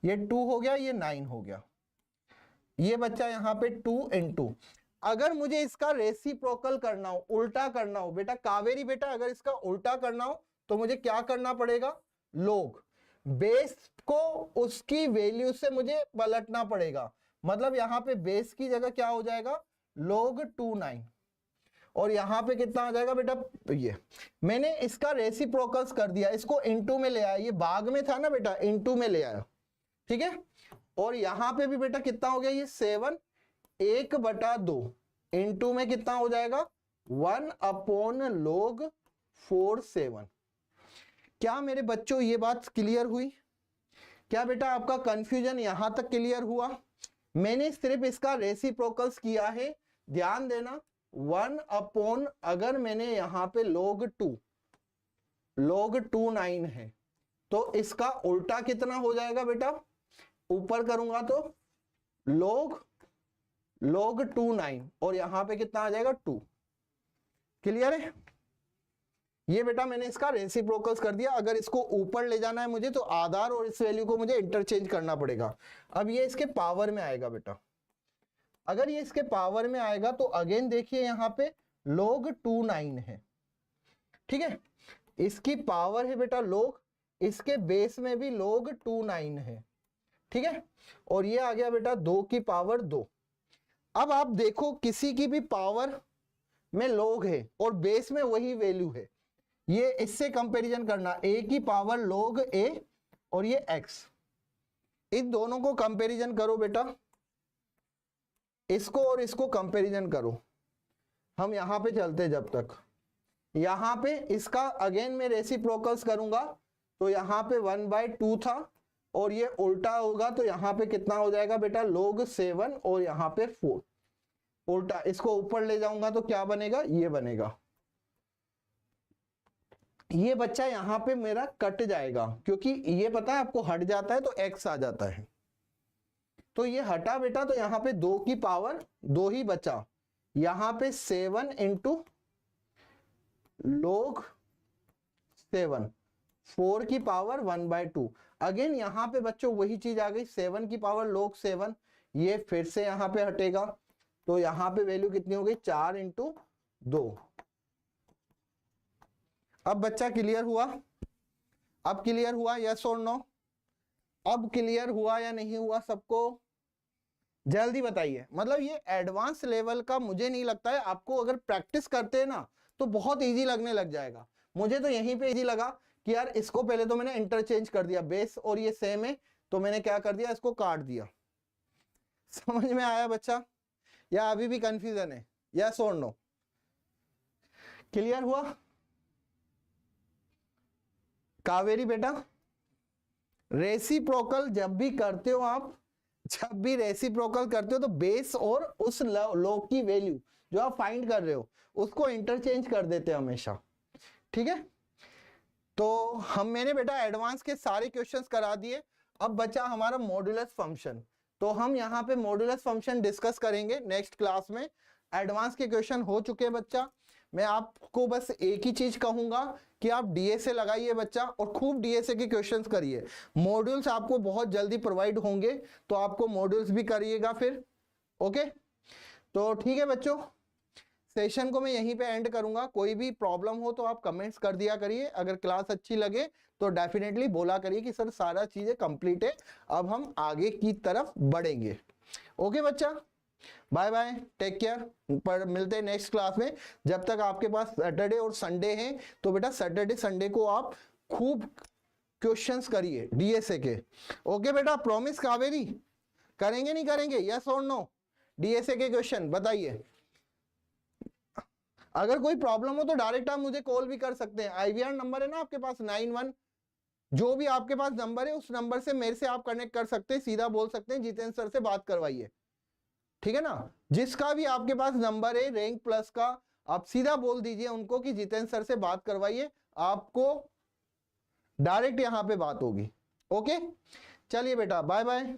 ये 2 हो गया, ये 9 हो गया, ये बच्चा यहां पे 2 इंटू, अगर मुझे इसका रेसिप्रोकल करना हो, उल्टा करना हो बेटा कावेरी, बेटा अगर इसका उल्टा करना हो तो मुझे क्या करना पड़ेगा, लोग बेस को उसकी वैल्यू से मुझे पलटना पड़ेगा। मतलब यहां पे बेस की जगह क्या हो जाएगा log 29 और यहां पे कितना आ जाएगा बेटा, ये मैंने इसका रेसिप्रोकल्स कर दिया, इसको इनटू में ले आया, ये भाग में था ना बेटा, इनटू में ले आया, ठीक है। और यहां पे भी बेटा कितना हो गया, ये 7 1/2 इनटू में कितना हो जाएगा 1 अपॉन log 47। क्या मेरे बच्चों ये बात क्लियर हुई? क्या बेटा आपका कंफ्यूजन यहां तक क्लियर हुआ? मैंने सिर्फ इसका रेसिप्रोकल्स किया है, ध्यान देना 1 अपॉन, अगर मैंने यहां पे log 29 है तो इसका उल्टा कितना हो जाएगा बेटा, ऊपर करूंगा तो log 29 और यहां पे कितना आ जाएगा 2। क्लियर है? ये बेटा मैंने इसका रेसिप्रोकल्स कर दिया। अगर इसको ऊपर ले जाना है मुझे तो आधार और इस वैल्यू को मुझे इंटरचेंज करना पड़ेगा। अब ये इसके पावर में आएगा बेटा, अगर ये इसके पावर में आएगा तो अगेन देखिए यहां पे log 29 है, ठीक है, इसकी पावर है बेटा log, इसके बेस में भी log 29 है, ठीक है, और ये आ गया बेटा 2 की पावर 2। अब आप देखो किसी की भी पावर में log है और बेस में वही वैल्यू है, ये इससे कंपैरिजन करना, a की पावर log a और ये x, इन दोनों को कंपैरिजन करो बेटा, इसको और इसको कंपैरिजन करो। हम यहां पे चलते, जब तक यहां पे इसका अगेन मैं रेसिप्रोकल्स करूंगा तो यहां पे 1/2 था और ये उल्टा होगा तो यहां पे कितना हो जाएगा बेटा log 7 और यहां पे 4। उल्टा इसको ऊपर ले जाऊंगा तो क्या बनेगा, ये बनेगा। ये बच्चा यहां पे मेरा कट जाएगा क्योंकि ये पता है आपको हट जाता है तो x आ जाता है, तो ये हटा बेटा, तो यहां पे 2 की पावर 2 ही बचा, यहां पे 7 इंटू log 7, 4 की पावर 1/2। अगेन यहां पे बच्चों वही चीज आ गई, 7 की पावर log 7, ये फिर से यहां पे हटेगा तो यहां पे वैल्यू कितनी हो गई 4 इंटू 2। अब बच्चा क्लियर हुआ? अब क्लियर हुआ, यस और नो? अब क्लियर हुआ या नहीं हुआ सबको? जल्दी बताइए। मतलब ये एडवांस लेवल का मुझे नहीं लगता है, आपको अगर प्रैक्टिस करते हैं ना तो बहुत इजी लगने लग जाएगा। मुझे तो यहीं पे इजी लगा कि यार इसको पहले तो मैंने इंटरचेंज कर दिया, बेस और ये सेम है तो मैंने क्या कर दिया, इसको काट दिया। समझ में आया बच्चा या अभी भी कंफ्यूजन है, यस और नो? क्लियर हुआ कावेरी बेटा? रेसिप्रोकल जब भी करते हो आप, जब भी रेसिप्रोकल करते हो तो बेस और उस log की वैल्यू जो आप फाइंड कर रहे हो उसको इंटरचेंज कर देते हैं हमेशा, ठीक है। तो मैंने बेटा एडवांस के सारे क्वेश्चंस करा दिए। अब बचा हमारा मॉड्यूलस फंक्शन। तो हम यहाँ पे मॉड्यूलस फंक्शन डिस्कस करेंगे नेक्स्ट क्लास में। एडवांस के क्वेश्चन हो चुके हैं बच्चा। मैं आपको बस एक ही चीज कहूंगा कि आप डीएसए लगाइए बच्चा, और खूब डीएसए के क्वेश्चंस करिए। मॉड्यूल्स आपको बहुत जल्दी प्रोवाइड होंगे, तो आपको मॉड्यूल्स भी करिएगा फिर। ओके, तो ठीक है बच्चों, सेशन को मैं यहीं पे एंड करूंगा। कोई भी प्रॉब्लम हो तो आप कमेंट्स कर दिया करिए। अगर क्लास अच्छी लगे तो डेफिनेटली बोला करिए कि सर सारा चीजें कंप्लीट है, अब हम आगे की तरफ बढ़ेंगे। ओके बच्चा, बाय बाय, टेक केयर। पर मिलते हैं नेक्स्ट क्लास में। जब तक आपके पास सैटरडे और संडे है तो बेटा सैटरडे संडे को आप खूब क्वेश्चंस करिए डीएसए के। ओके बेटा, प्रॉमिस कावेरी, करेंगे नहीं करेंगे, यस और नो? डीएसए के क्वेश्चन बताइए। अगर कोई प्रॉब्लम हो तो डायरेक्ट आप मुझे कॉल भी कर सकते हैं। आईवीआर नंबर है ना आपके पास 91, जो भी आपके पास नंबर है उस नंबर से मेरे से आप कनेक्ट कर सकते हैं, सीधा बोल सकते हैं जितेंद्र सर से बात करवाइए, ठीक है ना? जिसका भी आपके पास नंबर है रैंक प्लस का, आप सीधा बोल दीजिए उनको कि जितेंद्र सर से बात करवाइए, आपको डायरेक्ट यहां पे बात होगी। ओके, चलिए बेटा, बाय बाय।